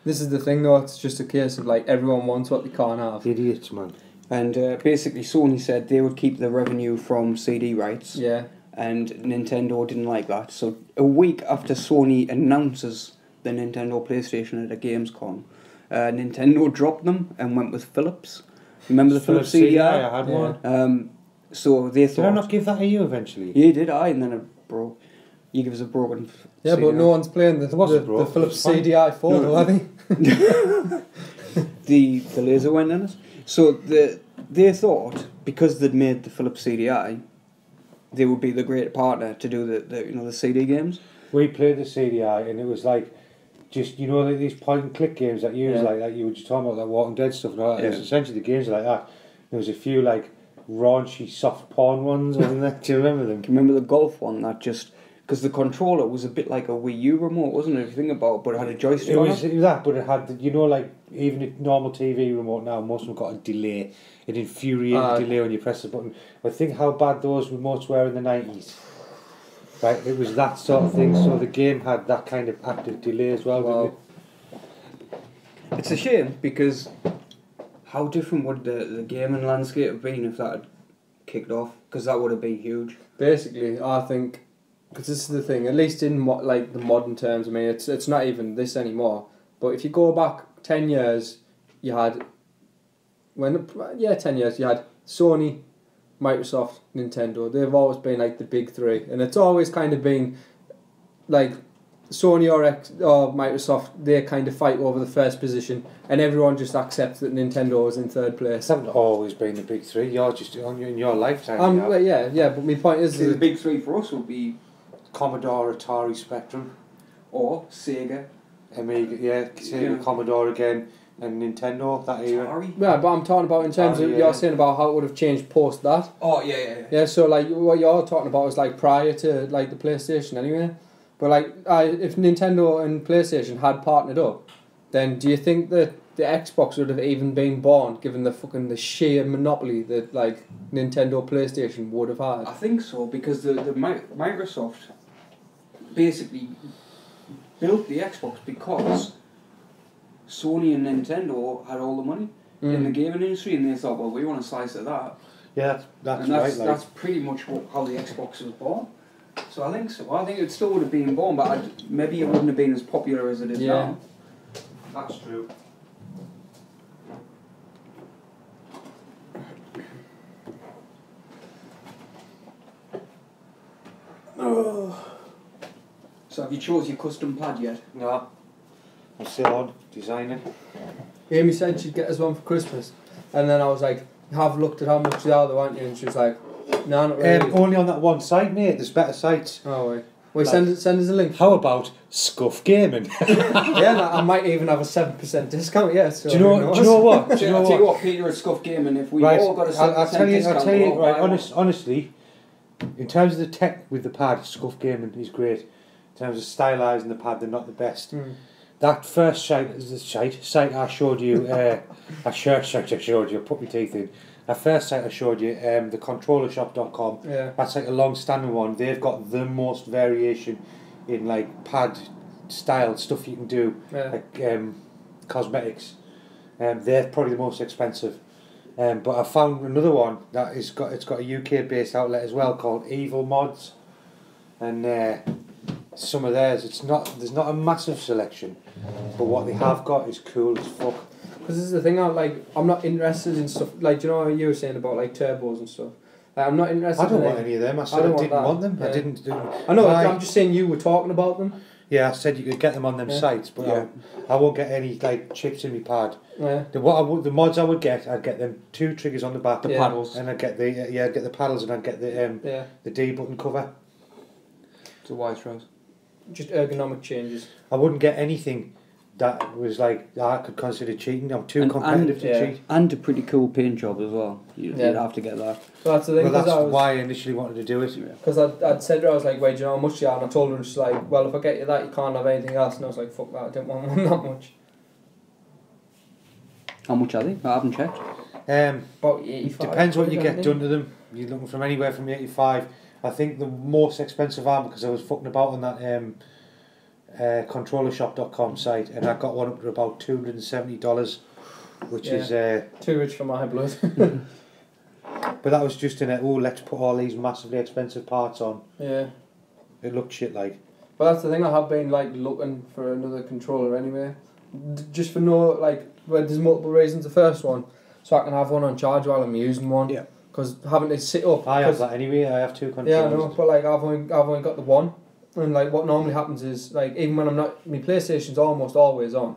This is the thing though, it's just a case of like everyone wants what they can't have. Idiots, man. and basically Sony said they would keep the revenue from CD rights, Yeah. and Nintendo didn't like that. So a week after Sony announces the Nintendo PlayStation at a Gamescom, Nintendo dropped them and went with Philips. Remember the Philips CDI? I had Yeah. one. So they Did I thought, not give that to you eventually? yeah, did I? And then it broke. You give us a broken. Yeah, but CDI. no one's playing the wasn't the broke, it Philips was fine. CDI 4 No. though, are they? the laser went in it. So they thought because they'd made the Philips CDI, they would be the great partner to do the CD games. We played the CDI and it was like, just, you know, like these point and click games that you was Yeah. like you were just talking about, like Walking Dead stuff and all that. It was Yeah. essentially the games like that. There was a few like raunchy soft porn ones, wasn't there? Do you remember them? Do you remember the golf one that just because the controller was a bit like a Wii U remote, wasn't it? If you think about it, but it had a joystick It on was it. that, but it had, you know, like even a normal TV remote now, most of them got a delay, an infuriating delay when you press the button. But think how bad those remotes were in the 90s. Right, it was that sort of thing. So the game had that kind of active delay as well. Wow. Didn't it? It's a shame because how different would the gaming landscape have been if that had kicked off? Because that would have been huge. Basically, I think, because this is the thing, at least in like the modern terms, I mean, it's not even this anymore. But if you go back 10 years, you had 10 years, you had Sony, Microsoft, Nintendo. They've always been like the big three, and it's always kind of been like Sony or Microsoft. They kind of fight over the first position, and everyone just accepts that Nintendo is in third It's place. haven't always been the big three. You're just in your lifetime. Well, yeah. But my point is, The big three for us would be Commodore, Atari, Spectrum, or Sega, Amiga, Sega, Yeah. Commodore again, and Nintendo. That era. Atari. yeah. But I'm talking about in terms of Yeah. you're saying about how it would have changed post that. Oh yeah. Yeah, so like what you're talking about is like prior to like the PlayStation anyway. But like if Nintendo and PlayStation had partnered up, then do you think that the Xbox would have even been born given the sheer monopoly that like Nintendo PlayStation would have I had? think so because the Microsoft basically built the Xbox because Sony and Nintendo had all the money in the gaming industry, and they thought, well, we want a slice of that. Yeah, that's And right. that's pretty much how the Xbox was born. So I think so. I think it still would have been born, but maybe it wouldn't have been as popular as it is Yeah. now. That's true. So have you chose your custom pad yet? No, I'm still on designing. Amy said she'd get us one for Christmas, and then I was like, have looked at how much they are, though, aren't you? And she was like, no, not really. Only on that one site, mate. There's better sites. Oh wait. Wait, send us a link. How about Scuff Gaming? Yeah, I might even have a 7% discount. Yeah. So Do you know what? Do you know I'll tell you what? what, Peter at Scuff Gaming, if we Right, all got a 7% I'll tell you, discount, right, we'll buy one. honestly, in terms of the tech with the pad, Scuff Gaming is great. In terms of stylising the pad, they're not the best. That first site I showed you, a shirt site I showed you, put my teeth in. That first site I showed you, the controllershop.com, Yeah. that's like a long-standing one. They've got the most variation in like pad style stuff you can do, Yeah. like cosmetics. They're probably the most expensive. But I found another one that it's got a UK-based outlet as well called Evil Mods, and some of theirs there's not a massive selection, but what they have got is cool as fuck. Because this is the thing, I'm not interested in stuff like, do you know what you were saying about like turbos and stuff. Like, I'm not interested. I don't in want any of them. I said I don't didn't want them. Yeah. I didn't do. I know. Why? I'm just saying you were talking about them. Yeah, I said you could get them on them Yeah. sites, but Yeah. I won't get any like chips in my pad. Yeah. The mods I would get, I'd get them 2 triggers on the back, The paddles. and I'd get the I'd get the paddles, and I'd get the D button cover. It's a wise choice. Just ergonomic changes. I wouldn't get anything that was like I could consider cheating. I'm too competitive to yeah. cheat. And a pretty cool paint job as well. You'd Yeah. have to get that. So that's the thing. Well, that's I was, why I initially wanted to do it. Because I'd said to her, I was like, wait, do you know how much you are? And I told her, and she's like, well, if I get you that, you can't have anything else. And I was like, fuck that, I didn't want one that much. How much are they? I haven't checked. About 85. Depends what you I get think. done to them. You're looking from anywhere from 85. I think the most expensive arm, because I was fucking about on that controllershop.com site, and I got one up to about $270, which is Too rich for my blood. but that was just in it. Oh, let's put all these massively expensive parts on. Yeah. It looked shit like. But that's the thing, I have been like looking for another controller anyway. Just for no, like, well, there's multiple reasons. The first one, so I can have one on charge while I'm using one. Yeah. Because having to sit up. I have 'cause- that anyway. I have 2 controllers. Yeah, I know, but like I've only got the one. And like what normally happens is like even when I'm not, my PlayStation's almost always on.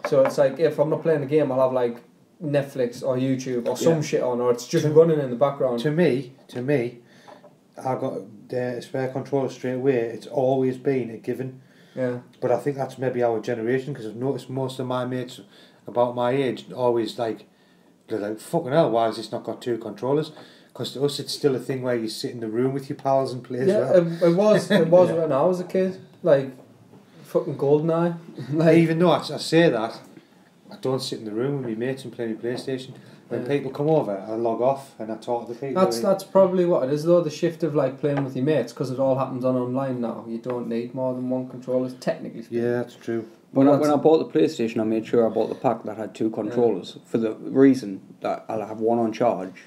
So it's like if I'm not playing a game, I'll have like Netflix or YouTube or some shit on, or it's just running in the background. To me, I got the spare controller straight away. It's always been a given. Yeah. But I think that's maybe our generation, because I've noticed most of my mates about my age always like, they're like, fucking hell, why has this not got 2 controllers? Because to us it's still a thing where you sit in the room with your pals and play as Yeah, well. it was when I was a kid, like fucking GoldenEye. Like Even though I say that, I don't sit in the room with my mates and play my PlayStation. When Yeah. people come over, I log off and I talk to the people. that's probably what it is though. The shift of like playing with your mates, because it all happens on online now. You don't need more than one controller, technically speaking. Yeah, that's true. When I bought the PlayStation, I made sure I bought the pack that had 2 controllers for the reason that I'll have one on charge.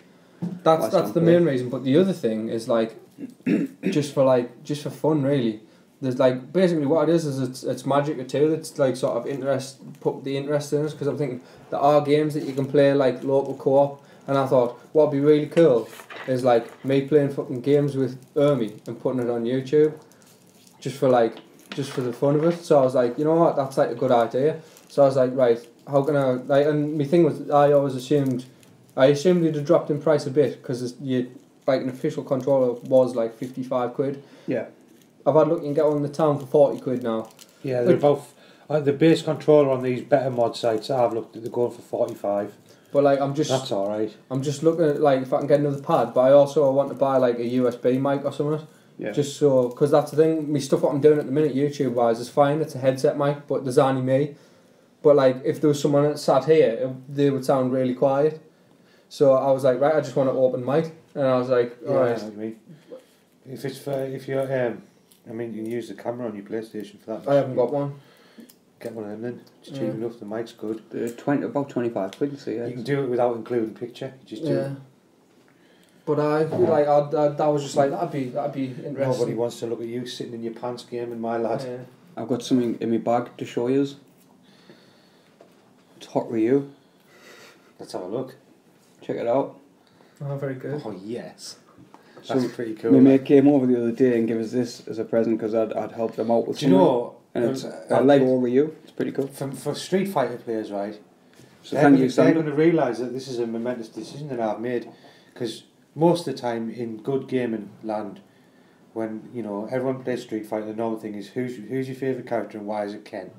That's the main reason. But the other thing is like, just for fun really. There's like basically what it is it's Magic 2 that's like sort of put the interest in us, because I'm thinking there are games that you can play like local co-op, and I thought what'd be really cool is like me playing fucking games with Ermi and putting it on YouTube, just for the fun of it. So I was like, you know what, that's like a good idea. So I was like, right, how can I like? And my thing was, I assumed it'd have dropped in price a bit, because like an official controller was like 55 quid. Yeah. I've had look, you can get one in the town for 40 quid now. Yeah, they're both. The base controller on these better mod sites I've looked at, they're going for 45. But like That's alright. I'm just looking at like if I can get another pad, but I also want to buy like a USB mic or something. Yeah. Just so, because that's the thing, me stuff what I'm doing at the minute YouTube wise is fine, it's a headset mic, but there's only me. But like if there was someone that sat here, they would sound really quiet. So I was like, right, I just want an open mic. And I was like, Yeah, I alright. know what you mean. If you're I mean, you can use the camera on your PlayStation for that. I haven't got one. Get one of them then. It's cheap Yeah. enough, the mic's good. About 25 quid, so yeah. You can do it without including picture. You just do Yeah. it. But I was just like, that'd be interesting. Nobody wants to look at you sitting in your pants gaming, my lad. Yeah. I've got something in my bag to show you. It's Hot Ryu. Let's have a look. Check it out. Oh, very good. Oh, yes. So That's pretty cool. my mate came over the other day and gave us this as a present because I'd helped them out with Do you something. know, And it's um, a Lego Ryu. It's pretty cool. for Street Fighter players, right? So thank you, They're Sandra. going to realise that this is a momentous decision that I've made, because most of the time in good gaming land, when everyone plays Street Fighter, the normal thing is who's your favourite character and why is it Ken?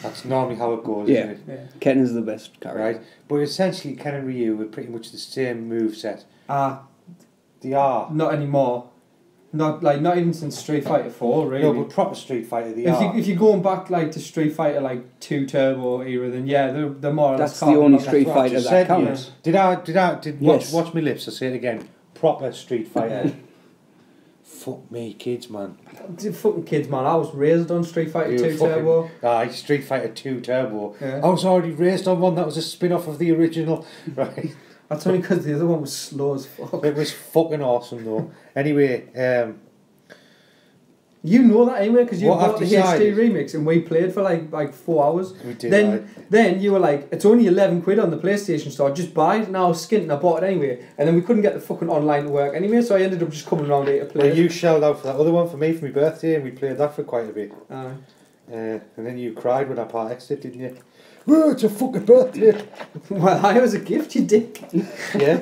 That's normally how it goes, Yeah. isn't it? Ken is the best character. Right? But essentially, Ken and Ryu were pretty much the same move set. They are. Not anymore. Not even since Street Fighter 4, really. No, but proper Street Fighter, they are. If you're going back to Street Fighter 2 Turbo era, then yeah, they're more or less. That's the only carbon Street copies. Fighter Just that said, counts. Did Yes. watch me lips, I say it again. Proper Street Fighter. Fuck me, kids, man. Fucking kids, man. I was raised on Street Fighter You 2 fucking- Turbo. Aye, Street Fighter 2 Turbo. Yeah. I was already raised on one that was a spin-off of the original. Right. That's only because the other one was slow as fuck. It was fucking awesome though. Anyway, You know that anyway because you What bought I've the decided- HD remix and we played for like 4 hours. we did. Then you were like, it's only 11 quid on the PlayStation Store, just buy it. And I was skint and I bought it anyway. And then we couldn't get the fucking online to work anyway, so I ended up just coming around here to play. Well, you shelled out for that other one for me for my birthday, and we played that for quite a bit. Aye. And then you cried when I part X'd it, didn't you? Oh, it's a fucking birthday. Well, I was a gift, you dick. Yeah,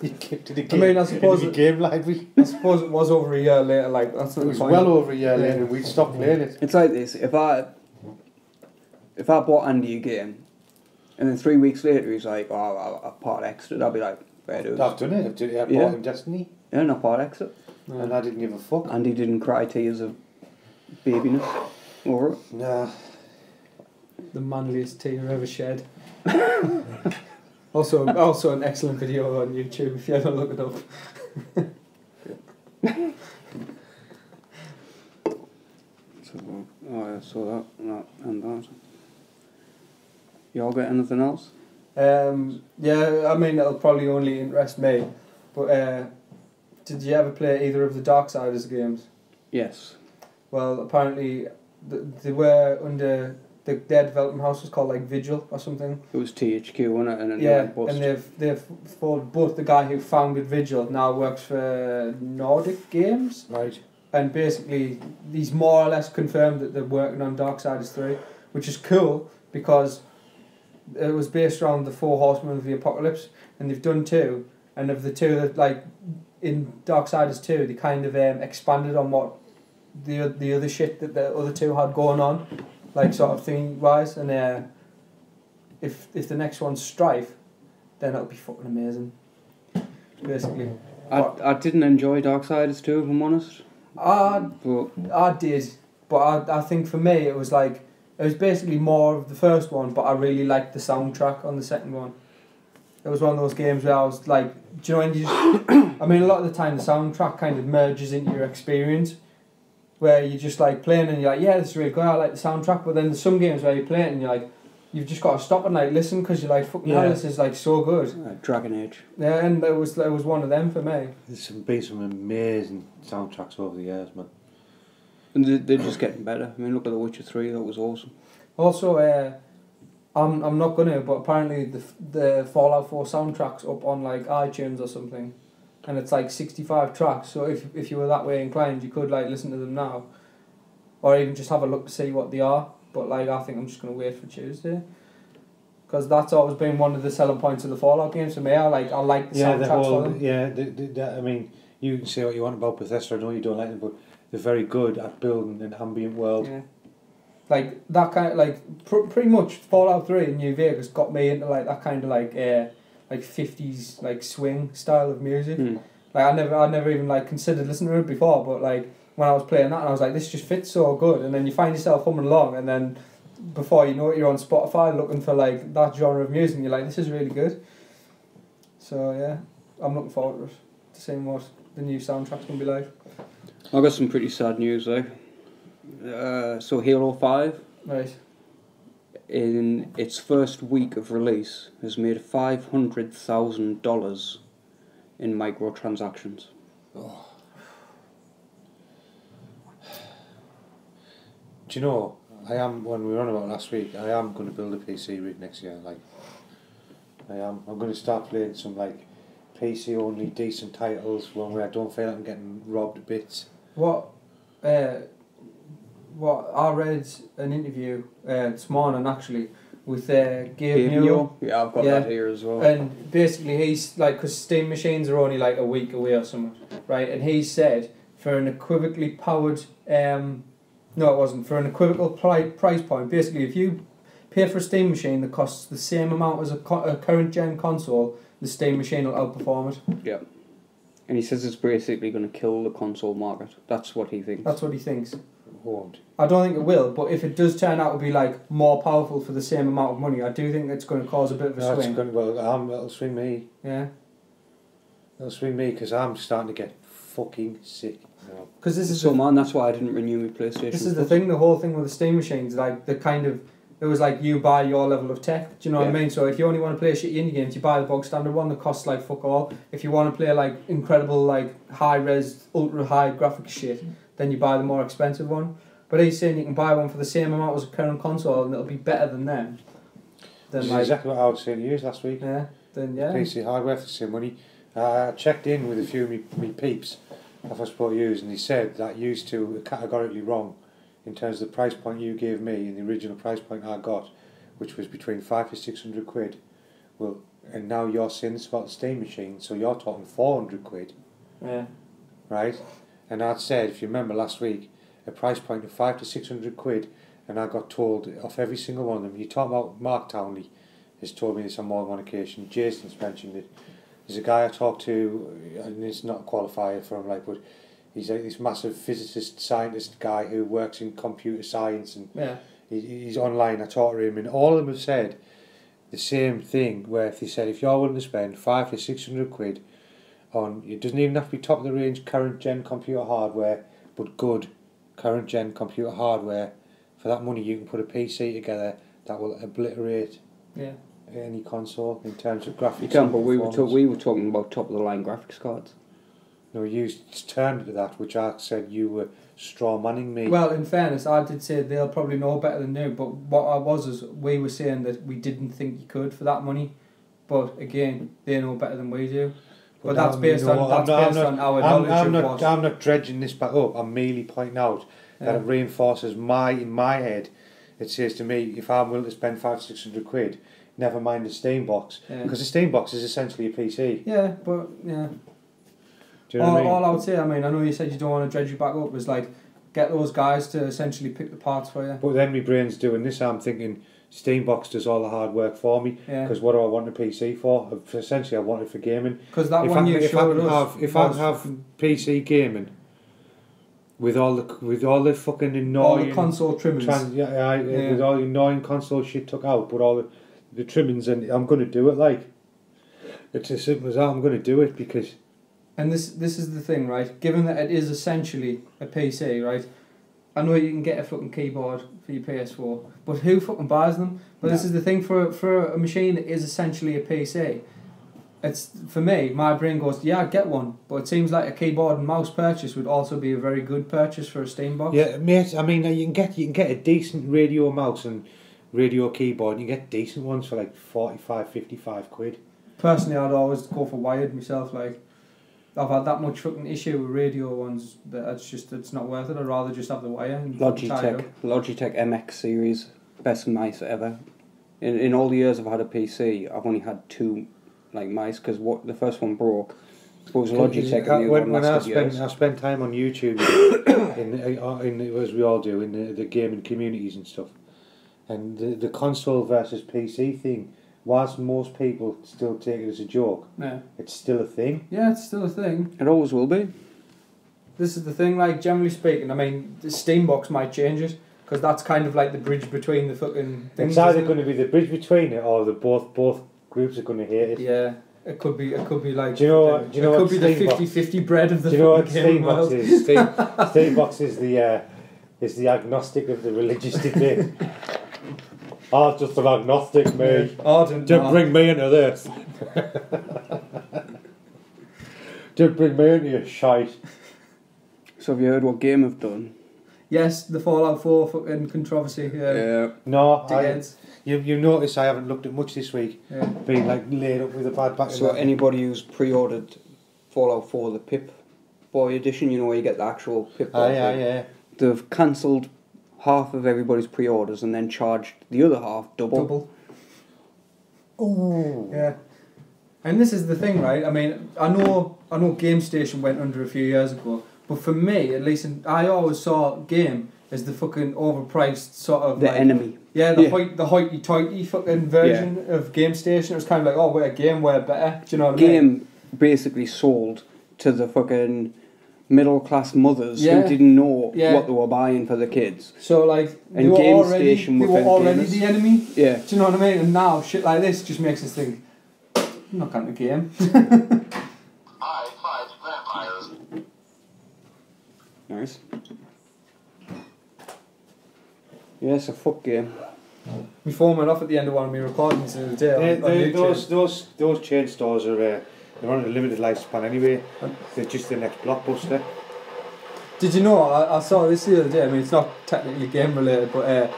you gifted a game. I mean, I suppose in the game library. I suppose it was over a year later. That's It not was fine. well over a year Yeah. later, and we'd stopped playing it. It's like this. If I bought Andy a game, and then 3 weeks later he's like, "Oh, I part X'd it," I'd be like, "Fair dues." I've done it. I bought Yeah. him Destiny, Yeah, not part X'd it. and I didn't give a fuck. Andy didn't cry tears of babiness over it. Nah. The manliest tear ever shed. also an excellent video on YouTube if you ever look it up. So, oh, I saw that and that. Y'all got anything else? Yeah, I mean it'll probably only interest me, but did you ever play either of the Darksiders games? Yes. Well, apparently they were under their development house was called Vigil or something. It was THQ, wasn't it? And then Yeah, it bust. and they've followed both the guy who founded Vigil now works for Nordic Games, Right. and basically he's more or less confirmed that they're working on Darksiders 3, which is cool because it was based around the 4 Horsemen of the Apocalypse, and they've done 2, and of the 2 that in Darksiders 2 they kind of expanded on what the other shit that the other 2 had going on, sort of thing wise, and if the next one's Strife, then it'll be fucking amazing. Basically, I didn't enjoy Darksiders 2, if I'm honest. But I did, but I think for me it was it was basically more of the first one, but I really liked the soundtrack on the second one. It was one of those games where I was like, do you know when you just, I mean a lot of the time the soundtrack kind of merges into your experience, where you just playing and you're like, yeah, this is really good, I like the soundtrack, but then there's some games where you play it and you're like, you've just got to stop and listen because you're like, fucking hell, this is so good. Dragon Age. Yeah, and it was one of them for me. There's been some amazing soundtracks over the years, man. And they're just getting better. I mean, look at The Witcher 3, that was awesome. Also, I'm not gonna, but apparently the Fallout 4 soundtrack's up on iTunes or something, and it's 65 tracks. So if you were that way inclined, you could listen to them now, or even just have a look to see what they are. But I think I'm just gonna wait for Tuesday, because that's always been one of the selling points of the Fallout games for me. I like the soundtracks for them. I mean, you can say what you want about Bethesda. I know you don't like them, but they're very good at building an ambient world. Yeah. That kind pretty much Fallout 3 in New Vegas got me into that kind of 50s swing style of music. I never even considered listening to it before, but when I was playing that and I was like, this just fits so good, and then you find yourself humming along, and then before you know it, you're on Spotify looking for that genre of music, and you're like, this is really good. So yeah, I'm looking forward to seeing what the new soundtrack's gonna be like. I got some pretty sad news though. So Halo 5, Right. in its first week of release, has made $500,000 in microtransactions. Do you know, when we were on about last week, I am going to build a PC rig next year. I am. I'm going to start playing some PC only decent titles, one where I don't feel like I'm getting robbed bits. What I read an interview this morning actually with Gabe Newell. Yeah, I've got that here as well. And basically he's because Steam machines are only a week away or something, right? And he said for an equivocally powered. No, it wasn't for an equivocal price point. Basically, if you pay for a Steam machine that costs the same amount as a current gen console, the Steam machine will outperform it. Yeah. And he says it's basically going to kill the console market. That's what he thinks. That's what he thinks. Won't. I don't think it will, but if it does turn out to be like more powerful for the same amount of money, I do think it's going to cause a bit of a No, it's swing. going, well, it'll swing me. Yeah, It'll swing me because I'm starting to get fucking sick now. because this is So the, man, that's why I didn't renew my PlayStation. this is the Plus. thing. The whole thing with the Steam machines, like the kind of it was like you buy your level of tech. Do you know what I Yeah. mean? So if you only want to play shitty indie games, you buy the bog standard one that costs like fuck all. If you want to play like incredible like high res, ultra high graphic shit, then you buy the more expensive one. But he's saying you can buy one for the same amount as a current console and it'll be better than them. Which Then is like exactly what I was saying to you last week. yeah, then yeah. PC hardware for the same money. I checked in with a few of me peeps that I support use, and he said that used to were categorically wrong in terms of the price point you gave me and the original price point I got, which was between 500 to 600 quid. Well, and now you're saying this about the Steam machine, so you're talking 400 quid, Yeah. right? And I'd said, if you remember last week, a price point of 500 to 600 quid, and I got told off every single one of them. You talk about Mark Townley has told me this on more than one occasion. Jason's mentioned it. There's a guy I talked to, and it's not a qualifier for him, like, but he's like this massive physicist, scientist guy who works in computer science, and Yeah. he's online. I talked to him, and all of them have said the same thing. Where if they said if you're willing to spend 500 to 600 quid on, it doesn't even have to be top of the range current gen computer hardware, but good current gen computer hardware, for that money you can put a PC together that will obliterate Yeah. any console in terms of graphics. You can, and but we performance. were talking about top of the line graphics cards. No, you turned to that, which I said you were straw manning me. Well, in fairness, I did say they'll probably know better than you, but what I was is we were saying that we didn't think you could for that money, but again, they know better than we do. But that's based on our knowledge of what. I'm not dredging this back up. I'm merely pointing out that Yeah. it reinforces in my head. It says to me, if I'm willing to spend 500-600 quid, never mind the Steam box, Yeah. because the Steam box is essentially a PC. Yeah, but yeah. Do you know what I mean? All I would say, I mean, I know you said you don't want to dredge you back up, was like get those guys to essentially pick the parts for you. But then my brain's doing this. I'm thinking Steambox does all the hard work for me. Yeah. Because what do I want a PC for? Essentially, I want it for gaming. Because that If one I, you if I showed can us. have, if I can have PC gaming with all the fucking all annoying the console trimmings. yeah. Yeah. With all the annoying console shit took out, but all the trimmings, and I'm going to do it. Like, it's as simple as that. I'm going to do it because And this is the thing, right? Given that it is essentially a PC, right? I know you can get a fucking keyboard for your PS4, but who fucking buys them? But this is the thing for a machine that is essentially a PC. It's for me, my brain goes, yeah, I'd get one, but it seems like a keyboard and mouse purchase would also be a very good purchase for a Steam box. yeah, mate. I mean, you can get a decent radio mouse and radio keyboard. And you get decent ones for like 45, 55 quid. Personally, I'd always go for wired myself. Like, I've had that much fucking issue with radio ones that it's not worth it. I'd rather just have the wire and tie it up. Logitech MX series, best mice ever. In all the years I've had a PC, I've only had two like mice because the first one broke. It was Logitech, and the other one lasted years. I spend time on YouTube, as we all do, in the gaming communities and stuff, and the console versus PC thing. Whilst most people still take it as a joke, Yeah. it's still a thing. Yeah, it's still a thing. It always will be. This is the thing, like, generally speaking, I mean, the Steam box might change it, because that's kind of like the bridge between the fucking things. It's either isn't going to be the bridge between it, or both groups are going to hate it. Yeah, it could be like... Do you know what? it could be the Steam box- 50-50 bread of the Do you know what fucking gaming Steam box world. is? Steam box is the agnostic of the religious debate. I'm just an agnostic, mate. Ardent, Don't man. bring me into this. Don't bring me into your shite. So have you heard what Game have done? Yes, the Fallout 4 fucking controversy. Yeah. No, Dickheads. you notice I haven't looked at much this week. Yeah. Being like laid up with a bad back. So anybody who's pre-ordered Fallout 4, the Pip Boy edition, you know where you get the actual Pip Boy. yeah. They've cancelled half of everybody's pre-orders and then charged the other half double. Ooh. Yeah. And this is the thing, right? I mean, I know GameStation went under a few years ago, But for me, at least, I always saw game as the fucking overpriced sort of The like, enemy. Yeah, the Yeah. the hoity-toity fucking version of Game Station. It was kind of like, oh, we're a game, we're better. Do you know what I mean? Game basically sold to the fucking middle class mothers Yeah. who didn't know Yeah. what they were buying for the kids. So like, they And were Game already, Station they were were for already gamers. the enemy. Yeah. Do you know what I mean? And now shit like this just makes us think, I'm not going to game. I fight vampires. Nice. Yeah, it's a fuck game. My phone went off at the end of one of my recordings the other day on YouTube. Those chain stores are they're on a limited lifespan anyway. They're just the next blockbuster. Did you know, I saw this the other day, I mean it's not technically game related, but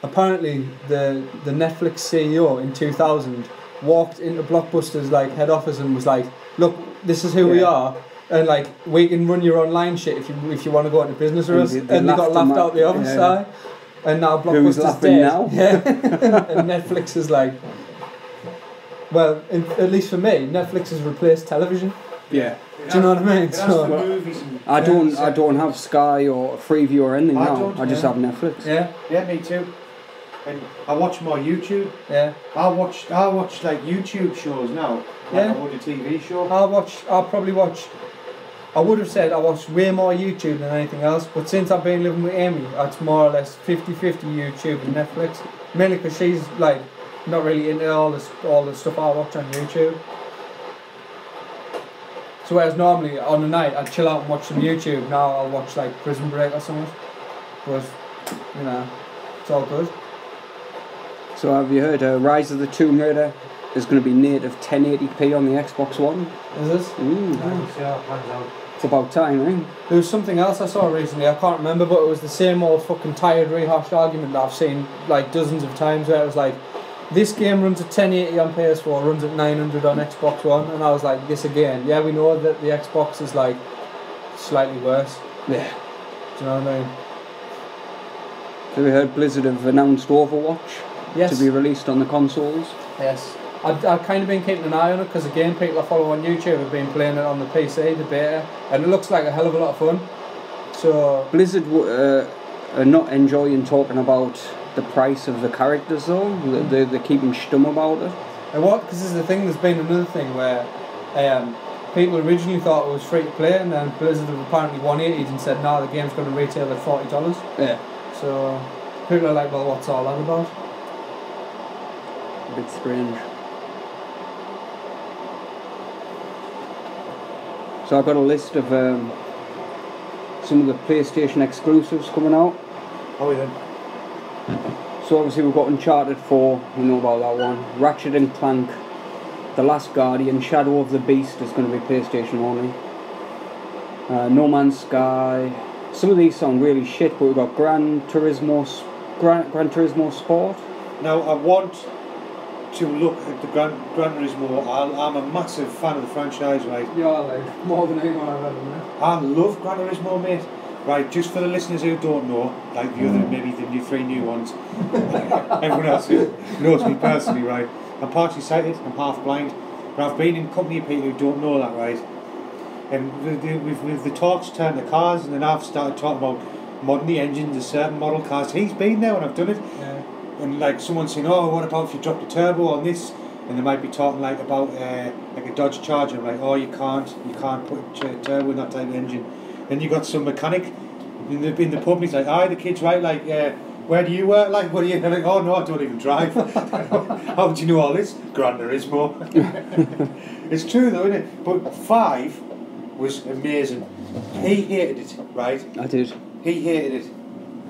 apparently the Netflix CEO in 2000 walked into Blockbuster's like head office and was like, look, this is who we Yeah. are, and like we can run your online shit if you want to go into business with And us, they and they got laughed laughed him out the out, other yeah. side, and now Who's Blockbuster's laughing dead. now? Yeah. And Netflix is like, well, at least for me, Netflix has replaced television. Yeah. Do you know what I mean? It has So- the movies and I don't have Sky or Freeview or anything I now. don't, I just yeah. have Netflix. Yeah, yeah, me too. And I watch more YouTube. yeah. I watch like YouTube shows now. Like Yeah. I would a TV show. I'll probably watch. I would have said I watch way more YouTube than anything else, but since I've been living with Amy, it's more or less 50-50 YouTube and Netflix. Mainly because she's like not really into all the stuff I watch on YouTube. So whereas normally on the night I'd chill out and watch some YouTube, now I'll watch like Prison Break or something. But you know, it's all good. So have you heard Rise of the Tomb Raider is going to be native 1080p on the Xbox One? Is this? See how it pans out. It's about time, right? There was something else I saw recently, I can't remember, but it was the same old fucking tired rehashed argument that I've seen like dozens of times, where it was like, this game runs at 1080 on PS4, runs at 900 on Xbox One, and I was like, this again. Yeah, we know that the Xbox is like slightly worse. Yeah. Do you know what I mean? Have you heard Blizzard have announced Overwatch Yes. to be released on the consoles? Yes. I've kind of been keeping an eye on it because again, people I follow on YouTube have been playing it on the PC, the beta, and it looks like a hell of a lot of fun. So Blizzard are not enjoying talking about the price of the characters though. They're keeping stum about it. and what? Because this is the thing. There's been another thing where people originally thought it was free to play, and then Blizzard have apparently 180'd and said, "No, the game's going to retail at $40." Yeah. So people are like, "Well, what's all that about?" A bit strange. So I've got a list of some of the PlayStation exclusives coming out. How are we then? So obviously we've got Uncharted 4, you know about that one. Ratchet and Clank, The Last Guardian, Shadow of the Beast is going to be PlayStation only. No Man's Sky. Some of these sound really shit, but we've got Gran Turismo Sport. Now I want to look at the Gran Turismo. I'm a massive fan of the franchise, right? Yeah, like more than anyone I've ever met. I love Gran Turismo, mate. Right, just for the listeners who don't know, like the other, maybe the three new ones, everyone else who knows me personally, right? I'm partially sighted, I'm half blind, but I've been in company of people who don't know that, right? And with the talks turned to cars, and then I've started talking about modding the engines of certain model cars. He's been there when I've done it. Yeah. And like someone saying, oh, what about if you drop the turbo on this? And they might be talking like about like a Dodge Charger, like, oh, you can't put a turbo in that type of engine. Then you got some mechanic in the pub, and he's like, aye, the kid's right, like, where do you work? Like, what do you? They're like, oh no, I don't even drive. How do you know all this? Gran Turismo. It's true though, isn't it? But 5 was amazing. He hated it, right? I did. He hated it,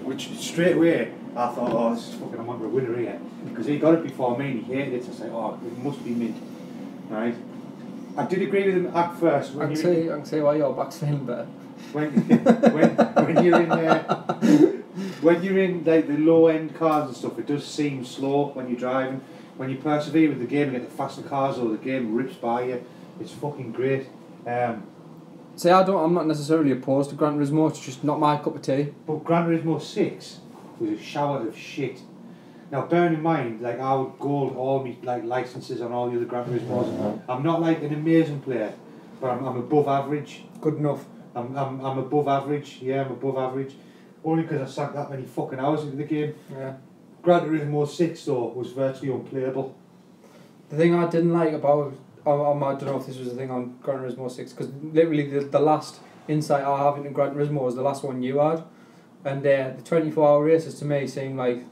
which straight away I thought, oh, this is fucking, I'm on the winner here, because he got it before me and he hated it. So I said, oh, it must be mint, right? I did agree with him at first. I can see why your back's feeling better. When you're in when you're in like the low end cars and stuff, it does seem slow when you're driving. When you persevere with the game and get the faster cars, or the game rips by you, it's fucking great. See, I'm not necessarily opposed to Gran Turismo. It's just not my cup of tea. But Gran Turismo 6 was a shower of shit. Now, bearing in mind, like I would gold all my like licenses on all the other Gran Turismos. I'm not like an amazing player, but I'm above average. Good enough. I'm above average. Yeah, I'm above average. Only because I sank that many fucking hours into the game. Yeah. Gran Turismo 6 though was virtually unplayable. The thing I didn't like about, I don't know if this was a thing on Gran Turismo 6, because literally the last insight I have into Gran Turismo was the last one you had, and the 24-hour races to me seem like...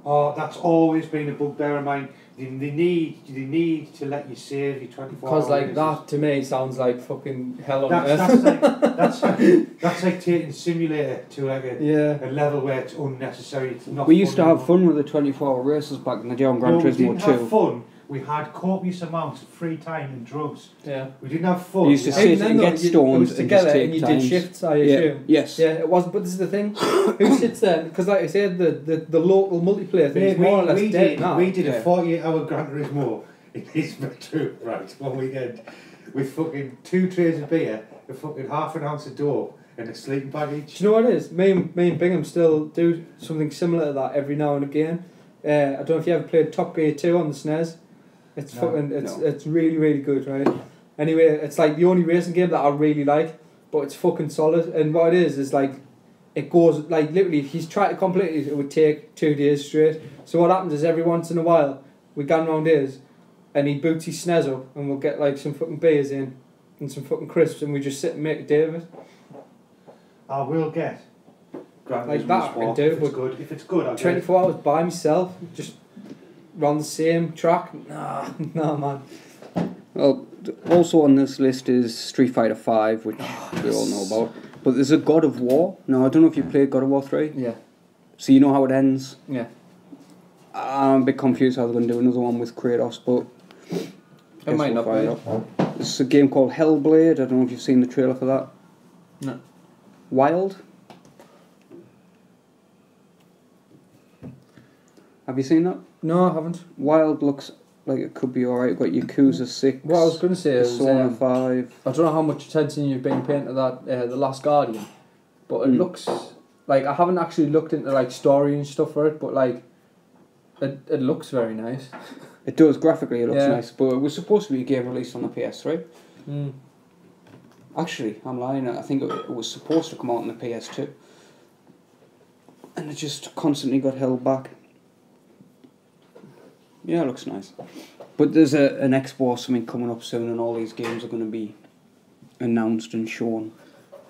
Oh, that's always been a bugbear of mine. They need to let you save your 24 Because hours. like that to me sounds like fucking hell on That's earth. like that's like taking Simulator to like a level where it's unnecessary. It's not. We used to have anymore. fun with the 24-hour races back in the day on Gran No, we Turismo didn't 2. have fun. We had copious amounts of free time and drugs. Yeah. We didn't have fun. You used to We sit had- and get it stoned was and together just take and you times. did shifts, I Yeah. assume. Yes. Yeah, it wasn't, but this is the thing. Who sits there? Because like I said, the local multiplayer thing is more or less dead now. we did Yeah. a 48-hour Gran Turismo in Lisbon, right, one weekend, with fucking 2 trays of beer, a fucking half an ounce of dope, and a sleeping bag each. Do you know what it is? Me and Bingham still do something similar to that every now and again. I don't know if you ever played Top Gear 2 on the SNES. It's No. fucking, No. it's really, really good, right? Anyway, it's like the only racing game that I really like, but it's fucking solid. And what it is like, it goes, like literally, if he's trying to complete it, it would take 2 days straight. So what happens is every once in a while, we go around his, and he boots his SNES up, and we'll get like some fucking beers in, and some fucking crisps, and we just sit and make a day of it. I will get Gran Like Turismo that I can Sport do, if it's but good. If it's good, I'll get it. 24 hours by myself, just run the same track. Nah, man. Well, also on this list is Street Fighter 5, which we all know about. But there's a God of War. Now, I don't know if you played God of War 3. Yeah. So you know how it ends. Yeah. I'm a bit confused how they're going to do another one with Kratos, but... It might not be. It's a game called Hellblade. I don't know if you've seen the trailer for that. No. Wild? Have you seen that? No, I haven't. Wild looks like it could be alright. Got Yakuza 6. What I was going to say is, Persona 5. I don't know how much attention you've been paying to that, The Last Guardian, but it looks like, I haven't actually looked into like story and stuff for it, but like, it looks very nice. It does, graphically it looks Yeah. nice, but it was supposed to be a game released on the PS3. Mm. Actually, I'm lying, I think it was supposed to come out on the PS2. And it just constantly got held back. Yeah, it looks nice. But there's an Expo or something coming up soon, and all these games are going to be announced and shown.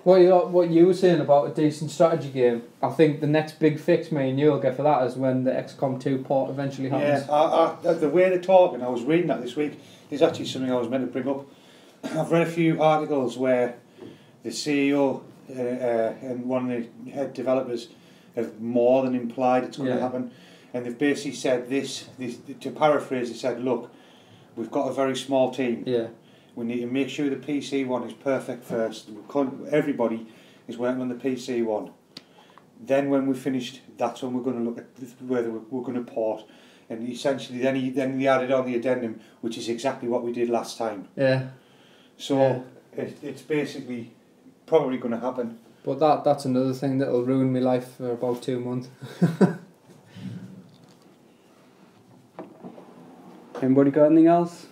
What you were saying about a decent strategy game, I think the next big fix me and you'll get for that is when the XCOM 2 port eventually happens. Yeah, the way they're talking, I was reading that this week, there's actually something I was meant to bring up. I've read a few articles where the CEO and one of the head developers have more than implied it's going to happen. And they've basically said this, to paraphrase, they said, look, we've got a very small team. Yeah. We need to make sure the PC one is perfect first. Everybody is working on the PC one. Then when we're finished, that's when we're going to look at whether we're going to port. And essentially, then he added on the addendum, which is exactly what we did last time. Yeah. So it's basically probably going to happen. But that's another thing that'll ruin my life for about 2 months. Anybody got anything else?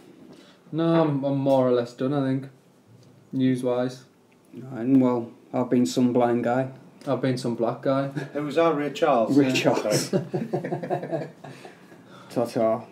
No, I'm more or less done, I think. News-wise. And well, I've been some blind guy. I've been some black guy. It was our Ray Charles. Ray Charles. Ta-ta.